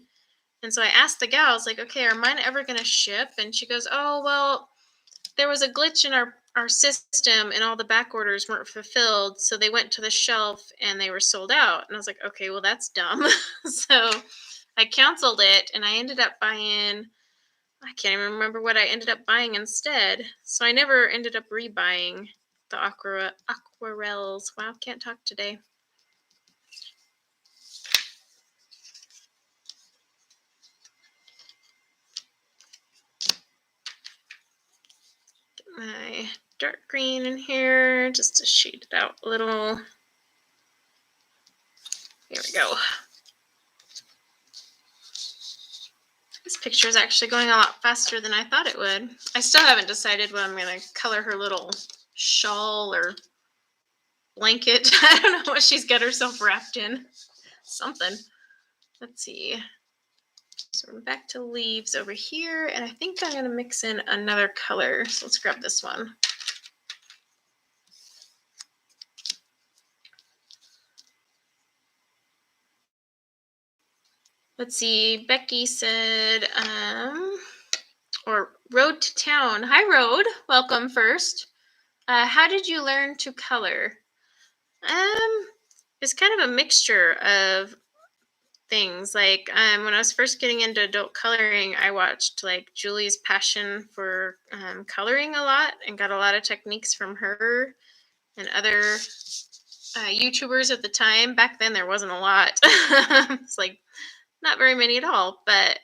And so I asked the gal, I was like, okay, are mine ever going to ship? And she goes, oh, well, there was a glitch in our system and all the back orders weren't fulfilled. So they went to the shelf and they were sold out. And I was like, okay, well, that's dumb. So I canceled it and I ended up buying, I can't even remember what I ended up buying instead. So I never ended up rebuying the aquarelles. Wow, can't talk today. My dark green in here just to shade it out a little. Here we go. This picture is actually going a lot faster than I thought it would. I still haven't decided what I'm going to color her little shawl or blanket. I don't know what she's got herself wrapped in. Something. Let's see. So we're back to leaves over here, and I think I'm going to mix in another color. So let's grab this one. Let's see. Becky said, or Road to Town. Hi, Road. Welcome first. How did you learn to color? It's kind of a mixture of things. Like when I was first getting into adult coloring, I watched like Julie's passion for coloring a lot and got a lot of techniques from her and other YouTubers at the time. Back then, there wasn't a lot. It's like not very many at all, but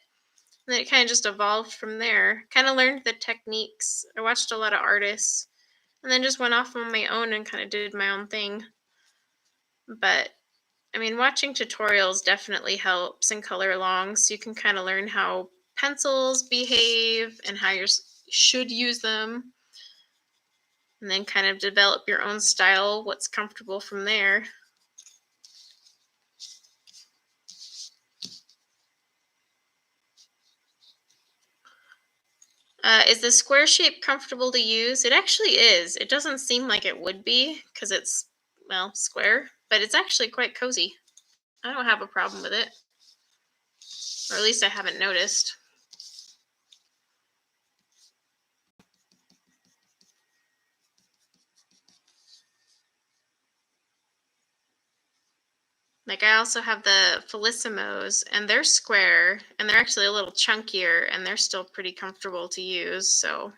then it kind of just evolved from there. Kind of learned the techniques. I watched a lot of artists and then just went off on my own and kind of did my own thing. But I mean, watching tutorials definitely helps in color along, so you can kind of learn how pencils behave and how you should use them, and then kind of develop your own style, what's comfortable from there. Is the square shape comfortable to use? It actually is. It doesn't seem like it would be because it's, well, square, but it's actually quite cozy. I don't have a problem with it, or at least I haven't noticed. Like I also have the Felissimos, and they're square, and they're actually a little chunkier, and they're still pretty comfortable to use. So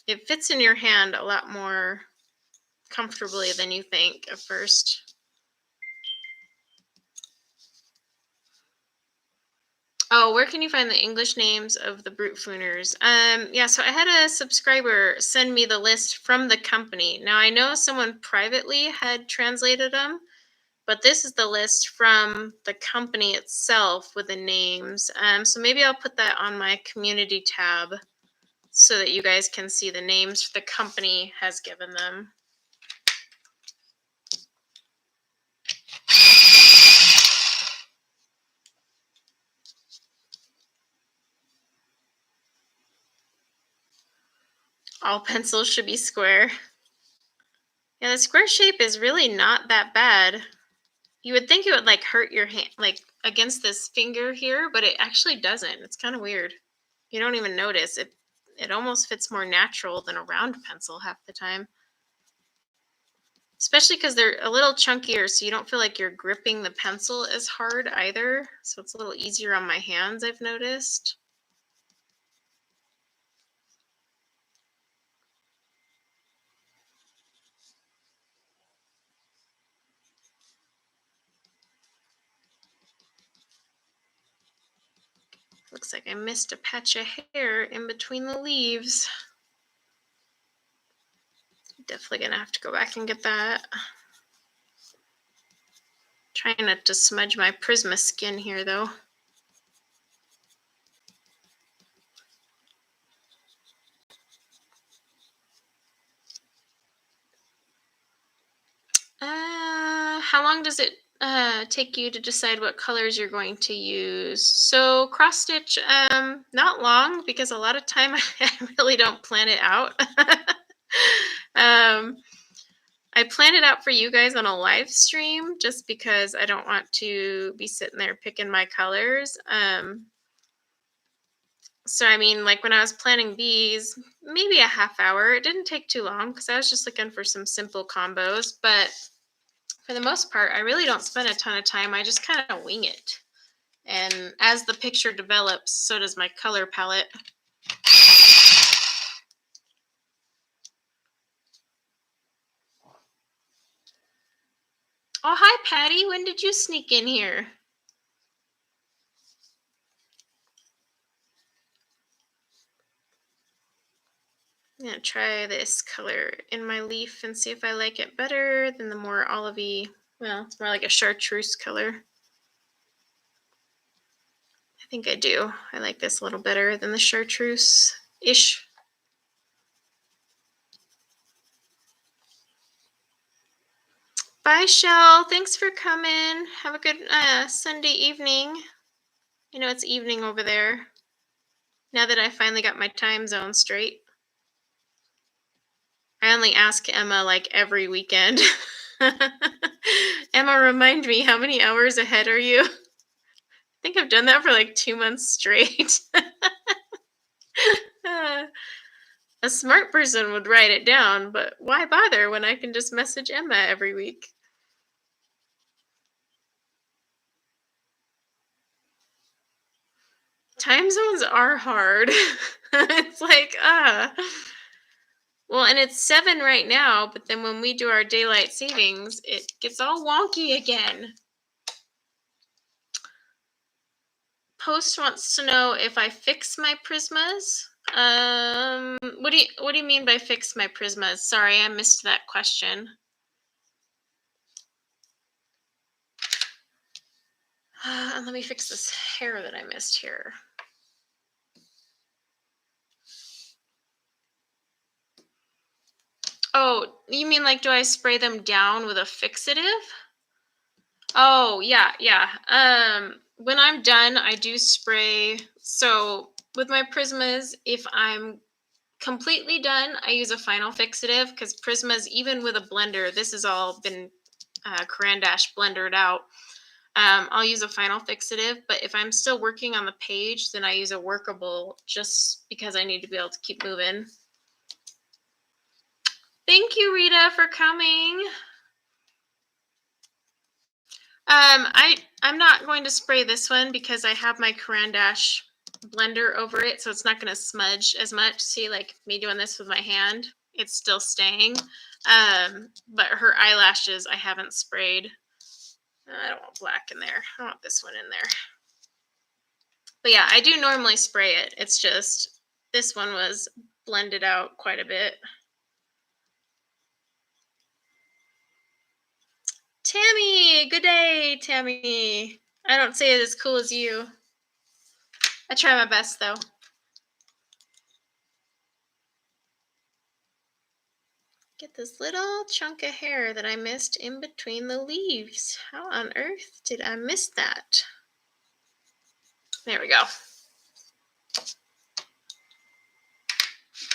it fits in your hand a lot more comfortably than you think at first. Oh, where can you find the English names of the Brutfuners? Yeah, so I had a subscriber send me the list from the company. Now I know someone privately had translated them, but this is the list from the company itself with the names. So maybe I'll put that on my community tab so that you guys can see the names the company has given them. All pencils should be square. Yeah, the square shape is really not that bad. You would think it would like hurt your hand, like against this finger here, but it actually doesn't. It's kind of weird. You don't even notice it. It almost fits more natural than a round pencil half the time. Especially because they're a little chunkier, so you don't feel like you're gripping the pencil as hard either. So it's a little easier on my hands, I've noticed. Looks like I missed a patch of hair in between the leaves. Definitely gonna have to go back and get that. Trying not to smudge my Prisma skin here though. How long does it take you to decide what colors you're going to use? So cross stitch, not long because a lot of time I really don't plan it out. I plan it out for you guys on a live stream just because I don't want to be sitting there picking my colors. So I mean, like when I was planning these, maybe a half hour. It didn't take too long because I was just looking for some simple combos, but for the most part, I really don't spend a ton of time. I just kind of wing it. And as the picture develops, so does my color palette. Oh, hi, Patty. When did you sneak in here? I'm going to try this color in my leaf and see if I like it better than the more olivey. Well, it's more like a chartreuse color. I think I do. I like this a little better than the chartreuse-ish. Bye, Shell. Thanks for coming. Have a good Sunday evening. You know, it's evening over there. Now that I finally got my time zone straight. I only ask Emma like every weekend. Emma, remind me, how many hours ahead are you? I think I've done that for like 2 months straight. A smart person would write it down, but why bother when I can just message Emma every week? Time zones are hard. It's like, Well, and it's 7 right now, but then when we do our daylight savings, it gets all wonky again. Post wants to know if I fix my prismas. What do you mean by fix my prismas? Sorry, I missed that question. Let me fix this hair that I missed here. Oh, you mean like do I spray them down with a fixative? Oh, yeah. When I'm done, I do spray. So with my prismas, if I'm completely done, I use a final fixative because prismas, even with a blender, this has all been Caran d'Ache blendered out. I'll use a final fixative, but if I'm still working on the page, then I use a workable just because I need to be able to keep moving. Thank you, Rita, for coming. I'm not going to spray this one because I have my Caran d'Ache blender over it, so it's not going to smudge as much. See, like me doing this with my hand, it's still staying. But her eyelashes, I haven't sprayed. I don't want black in there. I want this one in there. But yeah, I do normally spray it. It's just this one was blended out quite a bit. Tammy, good day, Tammy. I don't say it as cool as you. I try my best though. Get this little chunk of hair that I missed in between the leaves. How on earth did I miss that? There we go.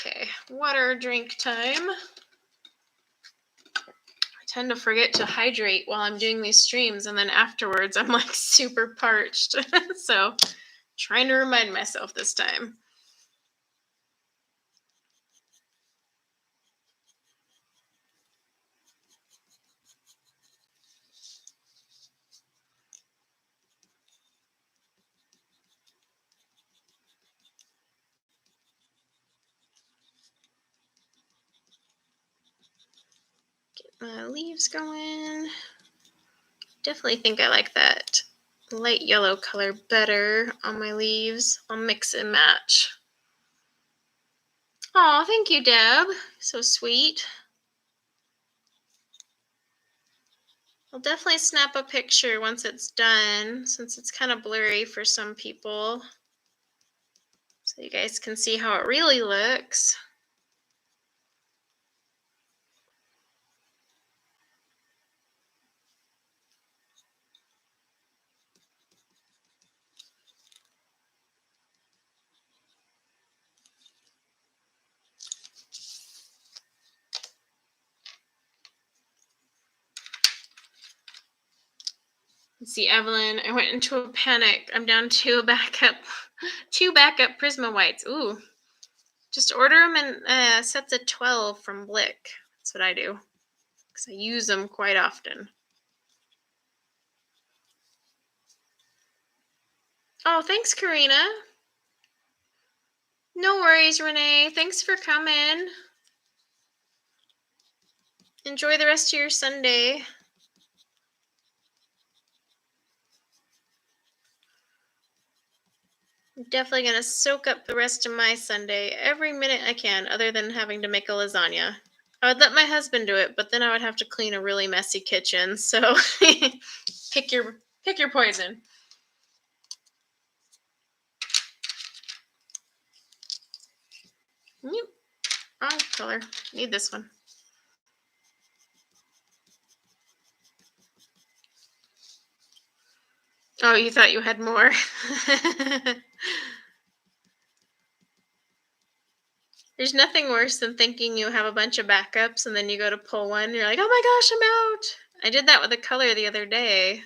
Okay, water drink time. I tend to forget to hydrate while I'm doing these streams, and then afterwards I'm like super parched. So trying to remind myself this time. Get my leaves going. Definitely think I like that light yellow color better on my leaves. I'll mix and match. Oh, thank you, Deb. So sweet. I'll definitely snap a picture once it's done, since it's kind of blurry for some people, so you guys can see how it really looks. Let's see, Evelyn, I went into a panic. I'm down to two backup Prisma whites. Ooh, just order them in sets of 12 from Blick. That's what I do, because I use them quite often. Oh, thanks, Karina. No worries, Renee. Thanks for coming. Enjoy the rest of your Sunday. I'm definitely going to soak up the rest of my Sunday every minute I can, other than having to make a lasagna. I would let my husband do it, but then I would have to clean a really messy kitchen. So pick your poison. Yep. Wrong color. Need this one. Oh, you thought you had more? There's nothing worse than thinking you have a bunch of backups and then you go to pull one and you're like, oh my gosh, I'm out. I did that with a color the other day. I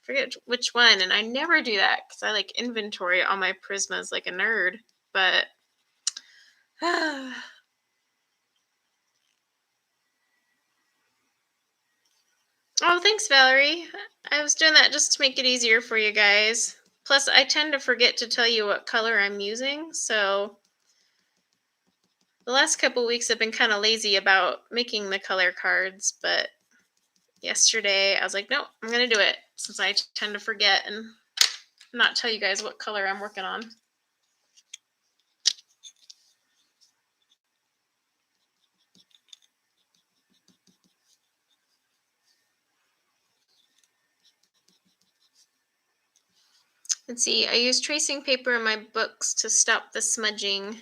forget which one, and I never do that because I like inventory all my prismas like a nerd. But oh, thanks, Valerie. I was doing that just to make it easier for you guys. Plus, I tend to forget to tell you what color I'm using, so The last couple weeks I've been kind of lazy about making the color cards, but yesterday I was like, nope, I'm going to do it since I tend to forget and not tell you guys what color I'm working on. Let's see, I use tracing paper in my books to stop the smudging.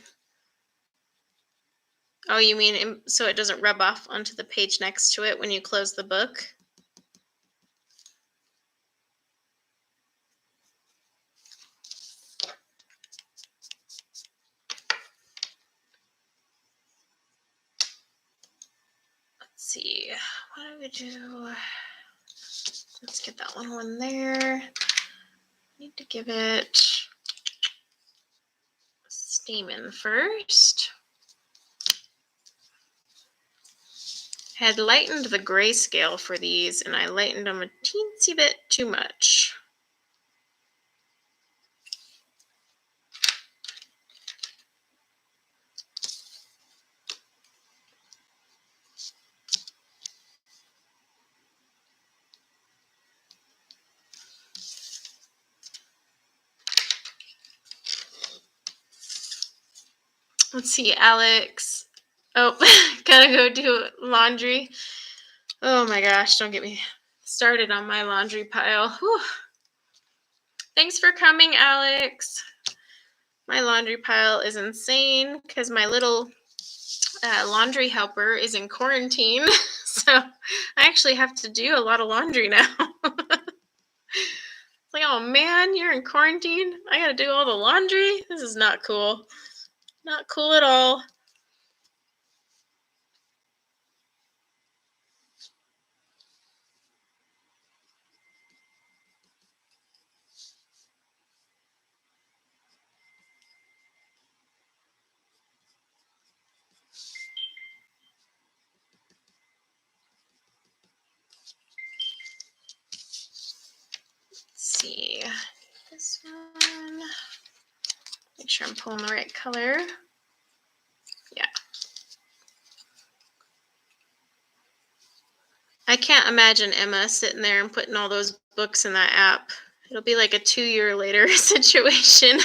Oh, you mean so it doesn't rub off onto the page next to it when you close the book? Let's see, what do we do? Let's get that one there. Need to give it stamen first. I had lightened the grayscale for these, and I lightened them a teensy bit too much. Let's see, Alex. Oh, gotta go do laundry. Oh my gosh, don't get me started on my laundry pile. Whew. Thanks for coming, Alex. My laundry pile is insane because my little laundry helper is in quarantine. So I actually have to do a lot of laundry now. It's like, oh man, you're in quarantine? I gotta do all the laundry? This is not cool. Not cool at all. Let's see. This one. Make sure I'm pulling the right color. Yeah. I can't imagine Emma sitting there and putting all those books in that app. It'll be like a 2-year later situation.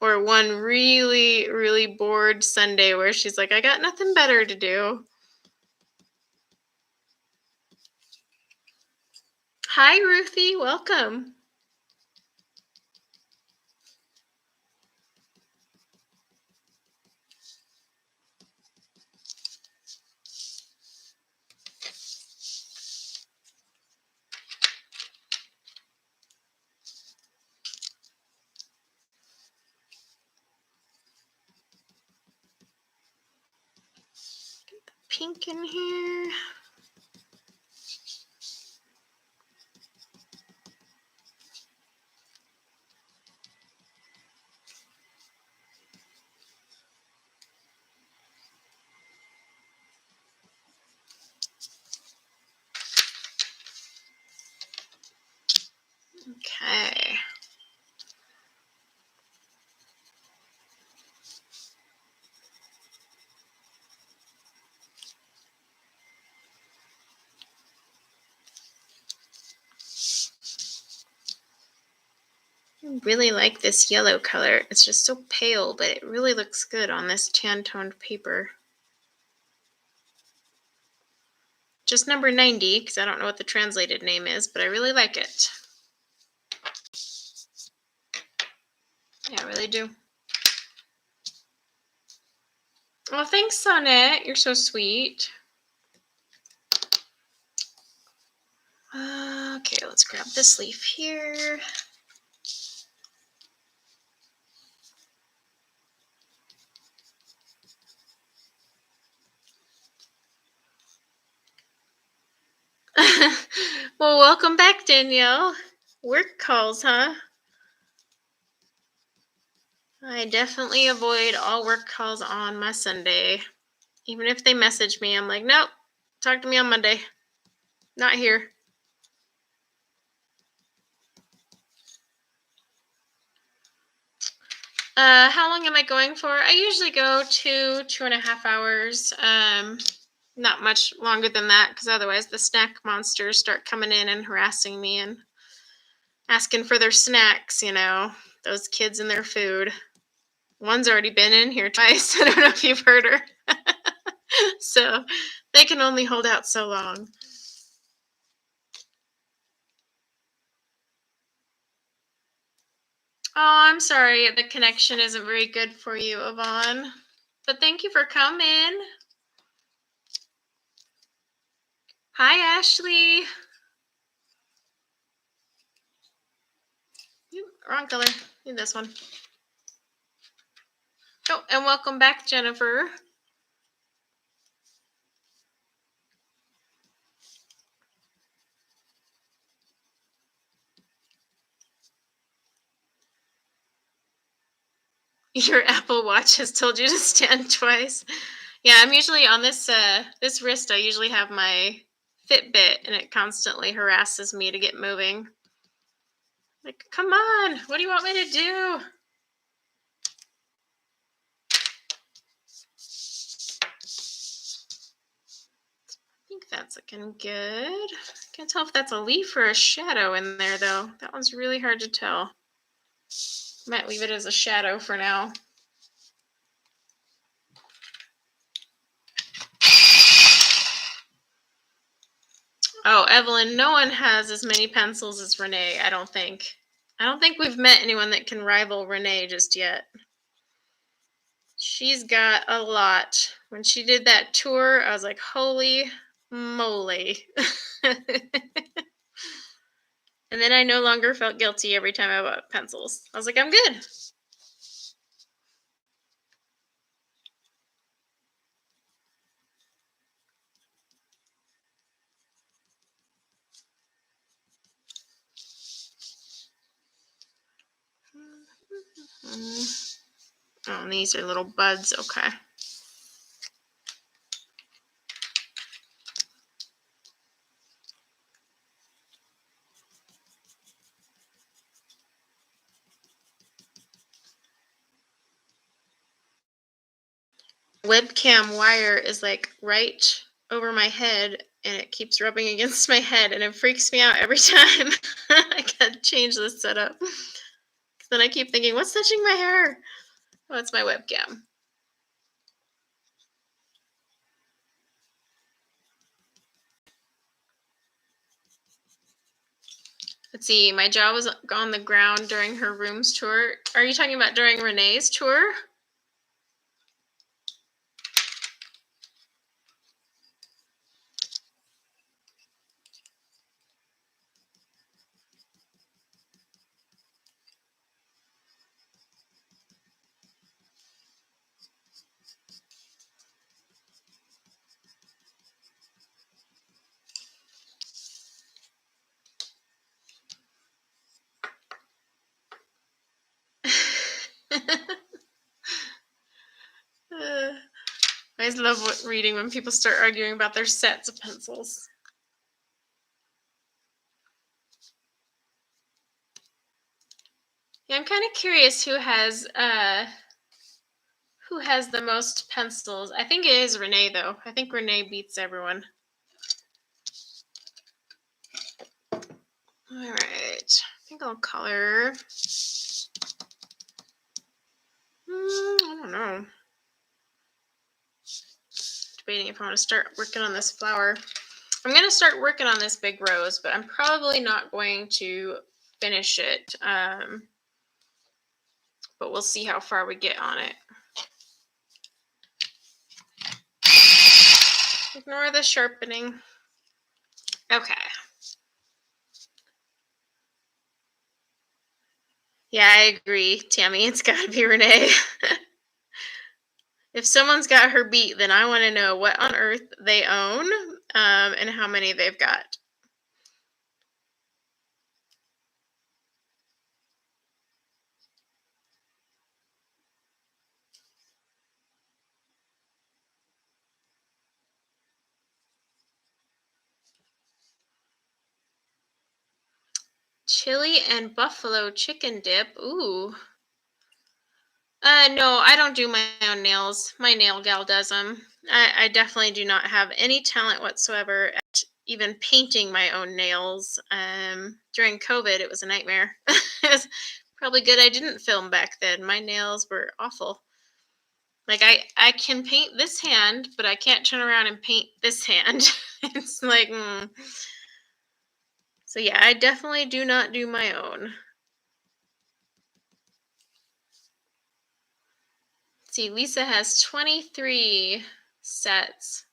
Or one really, really bored Sunday where she's like, I got nothing better to do. Hi, Ruthie. Welcome. Get the pink in here. Okay. I really like this yellow color. It's just so pale, but it really looks good on this tan-toned paper. Just number 90, because I don't know what the translated name is, but I really like it. Yeah, I really do. Well, thanks, Sonnet. You're so sweet. Okay, let's grab this leaf here. Well, welcome back, Danielle. Work calls, huh? I definitely avoid all work calls on my Sunday. Even if they message me, I'm like, nope, talk to me on Monday. Not here. How long am I going for? I usually go 2.5 hours. Not much longer than that, because otherwise the snack monsters start coming in and harassing me and asking for their snacks, those kids and their food. One's already been in here twice. I don't know if you've heard her. So they can only hold out so long. Oh, I'm sorry. The connection isn't very good for you, Yvonne. But thank you for coming. Hi, Ashley. Wrong color. Need this one. Oh, and welcome back, Jennifer. Your Apple Watch has told you to stand twice. Yeah, I'm usually on this wrist. I usually have my Fitbit, and it constantly harasses me to get moving. Like, come on, what do you want me to do? I think that's looking good. Can't tell if that's a leaf or a shadow in there, though. That one's really hard to tell. Might leave it as a shadow for now. Oh, Evelyn, no one has as many pencils as Renee, I don't think. I don't think we've met anyone that can rival Renee just yet. She's got a lot. When she did that tour, I was like, holy moly. And then I no longer felt guilty every time I bought pencils. I was like, I'm good. Oh, and these are little buds. Okay. Webcam wire is like right over my head, and it keeps rubbing against my head, and it freaks me out every time. I gotta change the setup. Then I keep thinking, what's touching my hair? Oh, it's my webcam. Let's see, my jaw was on the ground during her room's tour. Are you talking about during Renee's tour? I just love reading when people start arguing about their sets of pencils. Yeah, I'm kind of curious who has the most pencils. I think it is Renee, though. I think Renee beats everyone. All right. I think I'll color. I don't know. Debating if I want to start working on this flower. I'm going to start working on this big rose, but I'm probably not going to finish it. But we'll see how far we get on it. Ignore the sharpening. Okay. Yeah, I agree, Tammy. It's got to be Renee. If someone's got her beat, then I want to know what on earth they own and how many they've got. Chili and buffalo chicken dip. Ooh. No, I don't do my own nails. My nail gal does them. I definitely do not have any talent whatsoever at even painting my own nails. During COVID, it was a nightmare. It's probably good I didn't film back then. My nails were awful. Like I can paint this hand, but I can't turn around and paint this hand. It's like, so yeah, I definitely do not do my own. Let's see, Lisa has 23 sets.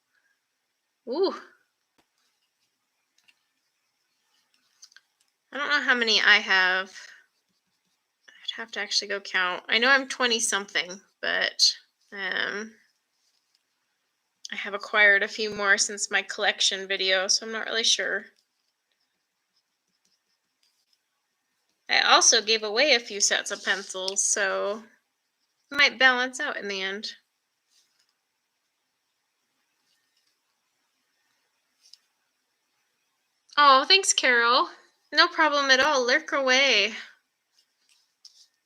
Ooh. I don't know how many I have. I'd have to actually go count. I know I'm 20 something, but I have acquired a few more since my collection video, so I'm not really sure. I also gave away a few sets of pencils, so it might balance out in the end. Oh, thanks, Carol. No problem at all. Lurk away.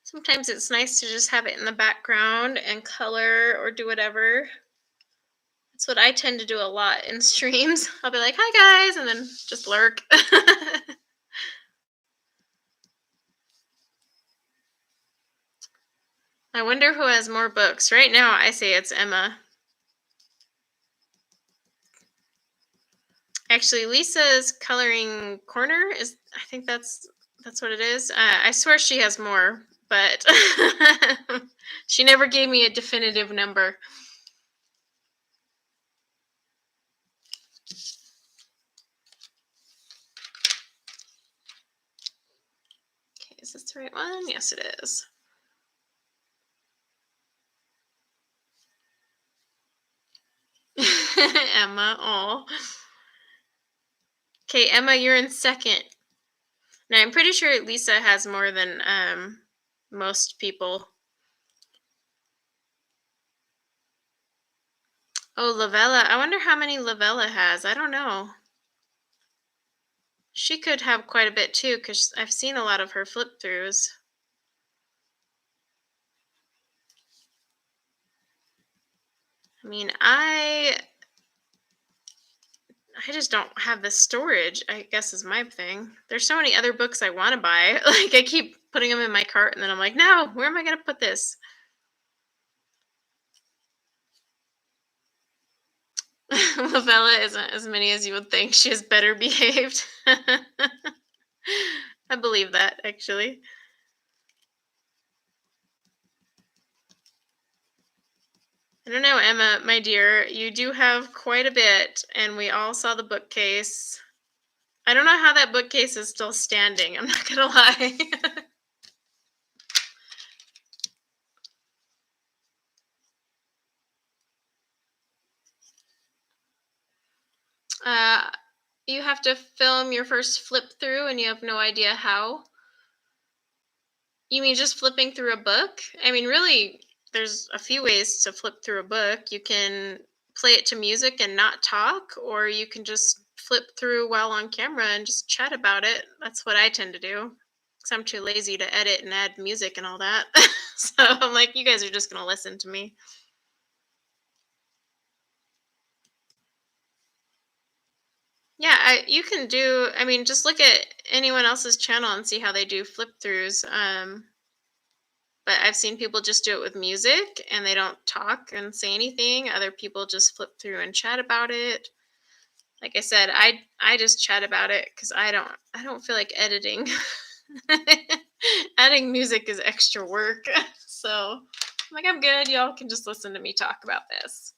Sometimes it's nice to just have it in the background and color or do whatever. That's what I tend to do a lot in streams. I'll be like, hi guys, and then just lurk. I wonder who has more books. Right now, I say it's Emma. Actually, Lisa's coloring corner is, I think that's what it is. I swear she has more, but she never gave me a definitive number. Okay, is this the right one? Yes, it is. Emma, oh. Okay, Emma, you're in second. Now, I'm pretty sure Lisa has more than most people. Oh, Lavella. I wonder how many Lavella has. I don't know. She could have quite a bit too, because I've seen a lot of her flip throughs. I mean, I just don't have the storage, I guess is my thing. There's so many other books I want to buy. Like, I keep putting them in my cart, and then I'm like, no, where am I going to put this? Lavella isn't as many as you would think. She is better behaved. I believe that, actually. I don't know, Emma, my dear. You do have quite a bit, and we all saw the bookcase. I don't know how that bookcase is still standing. I'm not gonna lie. uh, you have to film your first flip through, and you have no idea how. You mean just flipping through a book? I mean, really, there's a few ways to flip through a book. You can play it to music and not talk, or you can just flip through while on camera and just chat about it. That's what I tend to do. Because I'm too lazy to edit and add music and all that. So I'm like, you guys are just going to listen to me. Yeah, you can do, I mean, just look at anyone else's channel and see how they do flip throughs. But I've seen people just do it with music and they don't talk and say anything. Other people just flip through and chat about it. Like I said, I just chat about it because I don't feel like editing. Adding music is extra work. So I'm like, I'm good. Y'all can just listen to me talk about this.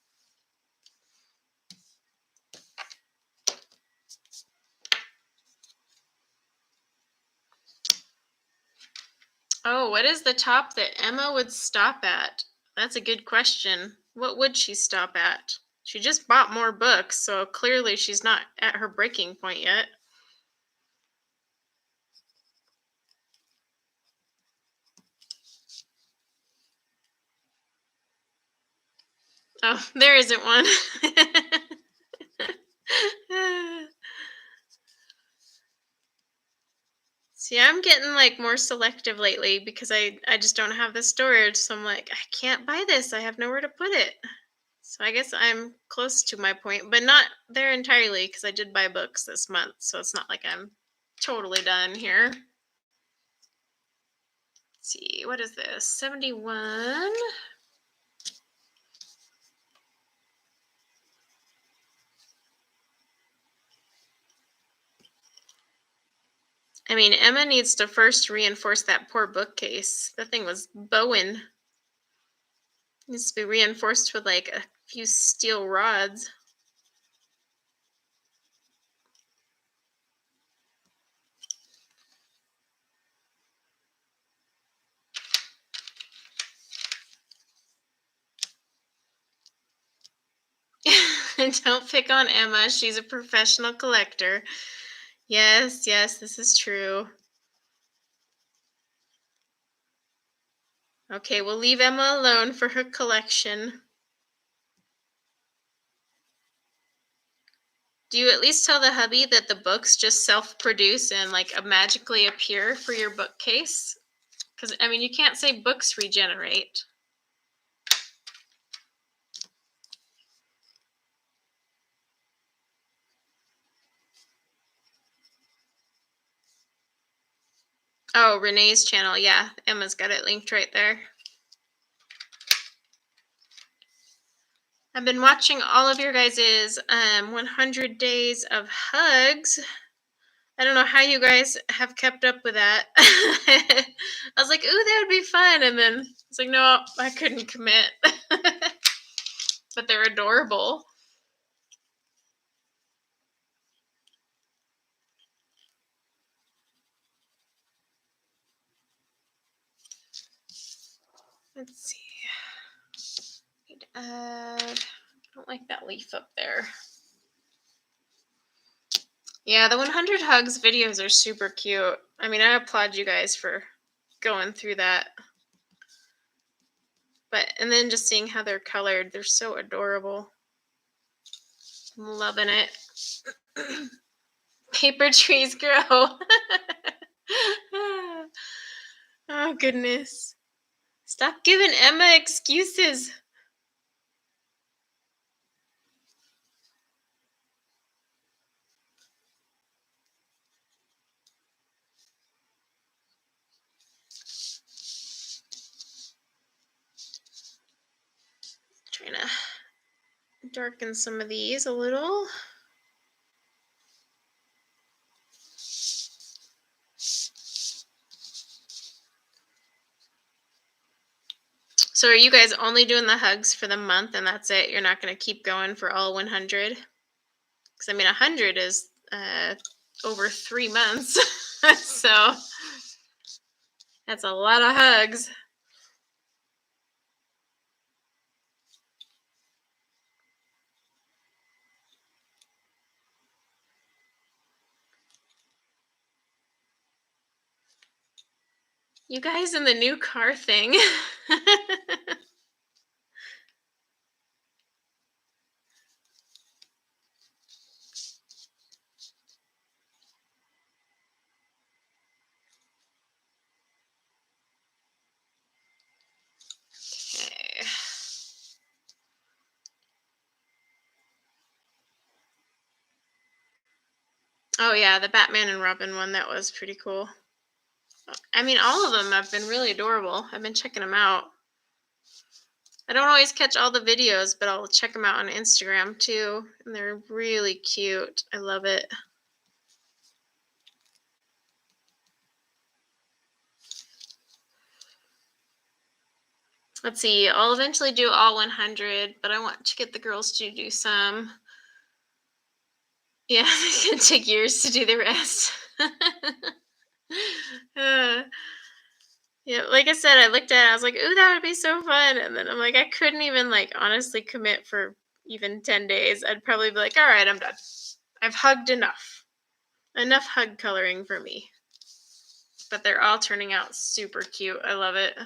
Oh, what is the top that Emma would stop at? That's a good question. What would she stop at? She just bought more books, so clearly she's not at her breaking point yet. Oh, there isn't one. See, I'm getting like more selective lately because I just don't have the storage. So I'm like, I can't buy this. I have nowhere to put it. So I guess I'm close to my point, but not there entirely because I did buy books this month. So it's not like I'm totally done here. Let's see, what is this? 71. I mean, Emma needs to first reinforce that poor bookcase. That thing was bowing. Needs to be reinforced with like a few steel rods. Don't pick on Emma. She's a professional collector. Yes, this is true. Okay, we'll leave Emma alone for her collection. Do you at least tell the hubby that the books just self-produce and like magically appear for your bookcase? Because, I mean, you can't say books regenerate. Oh, Renee's channel. Yeah, Emma's got it linked right there. I've been watching all of your guys' 100 days of hugs. I don't know how you guys have kept up with that. I was like, ooh, that would be fun. And then it's like, no, I couldn't commit. But they're adorable. Let's see. Need to add. I don't like that leaf up there. Yeah, the 100 Hugs videos are super cute. I mean, I applaud you guys for going through that. And then just seeing how they're colored, they're so adorable. I'm loving it. Paper trees grow. Oh, goodness. Stop giving Emma excuses. Trying to darken some of these a little. So are you guys only doing the hugs for the month and that's it? You're not going to keep going for all 100? Because, I mean, 100 is over 3 months. So that's a lot of hugs. You guys in the new car thing. Okay. Oh yeah, the Batman and Robin one, that was pretty cool. I mean, all of them have been really adorable. I've been checking them out. I don't always catch all the videos, but I'll check them out on Instagram too. And they're really cute. I love it. Let's see. I'll eventually do all 100, but I want to get the girls to do some. Yeah, it's going to take years to do the rest. Yeah, like I said, I looked at it, I was like, ooh, that would be so fun. And then I'm like, I couldn't even honestly commit for even 10 days. I'd probably be like, all right, I'm done. I've hugged enough. Enough hug coloring for me. But they're all turning out super cute. I love it.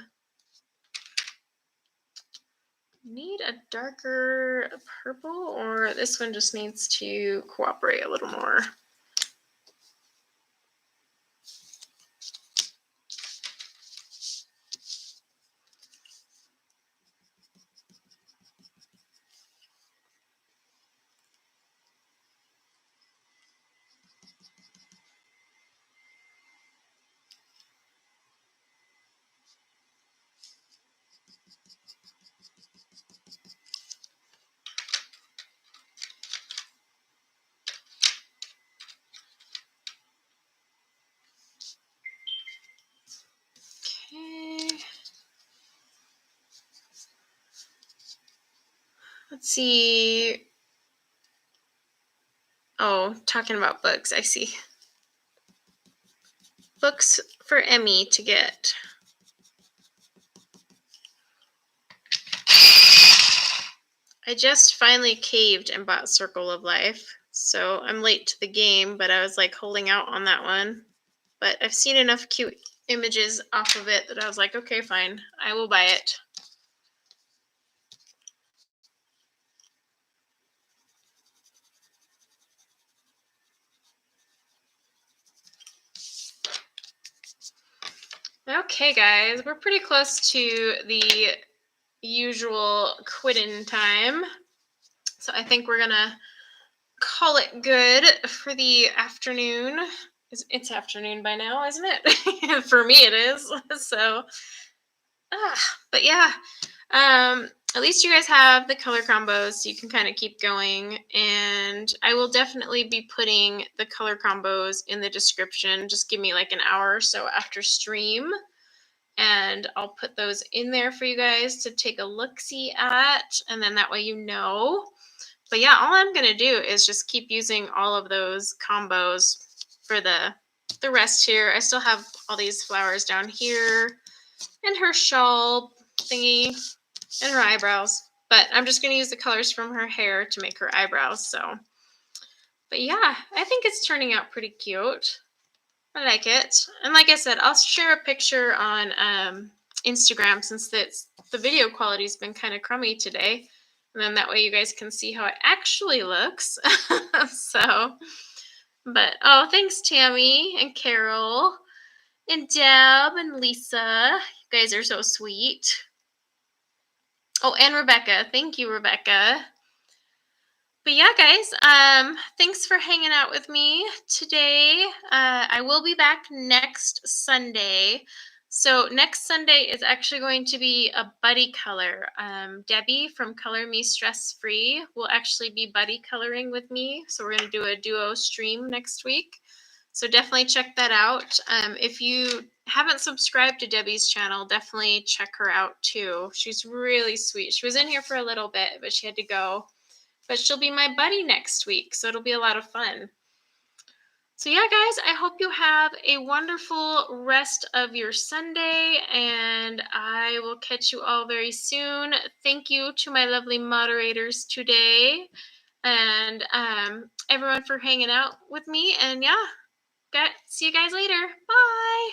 Need a darker purple, or this one just needs to cooperate a little more. Let's see. Oh, talking about books, I see. Books for Emmy to get. I just finally caved and bought Circle of Life. So I'm late to the game, but I was like holding out on that one. But I've seen enough cute images off of it that I was like, okay, fine. I will buy it. Okay, guys, we're pretty close to the usual quitting time. So I think we're going to call it good for the afternoon. It's afternoon by now, isn't it? For me, it is. So, but yeah, at least you guys have the color combos, so you can kind of keep going. And I will definitely be putting the color combos in the description. Just give me like an hour or so after stream, and I'll put those in there for you guys to take a look-see at, and then that way you know. But yeah, all I'm going to do is just keep using all of those combos for the rest here. I still have all these flowers down here and her shawl thingy and her eyebrows. But I'm just going to use the colors from her hair to make her eyebrows. So, but yeah, I think it's turning out pretty cute. I like it. And like I said, I'll share a picture on Instagram since the video quality's been kind of crummy today. And then that way you guys can see how it actually looks. So, but oh, thanks Tammy and Carol and Deb and Lisa. You guys are so sweet. Oh, and Rebecca. Thank you, Rebecca. But yeah, guys, thanks for hanging out with me today. I will be back next Sunday. So next Sunday is actually going to be a buddy color. Debbie from Color Me Stress Free will actually be buddy coloring with me. So we're going to do a duo stream next week. So definitely check that out. If you haven't subscribed to Debbie's channel, definitely check her out too. She's really sweet. She was in here for a little bit, but she had to go. But she'll be my buddy next week, so it'll be a lot of fun. So yeah, guys, I hope you have a wonderful rest of your Sunday, and I will catch you all very soon. Thank you to my lovely moderators today, and everyone for hanging out with me. And yeah, see you guys later. Bye.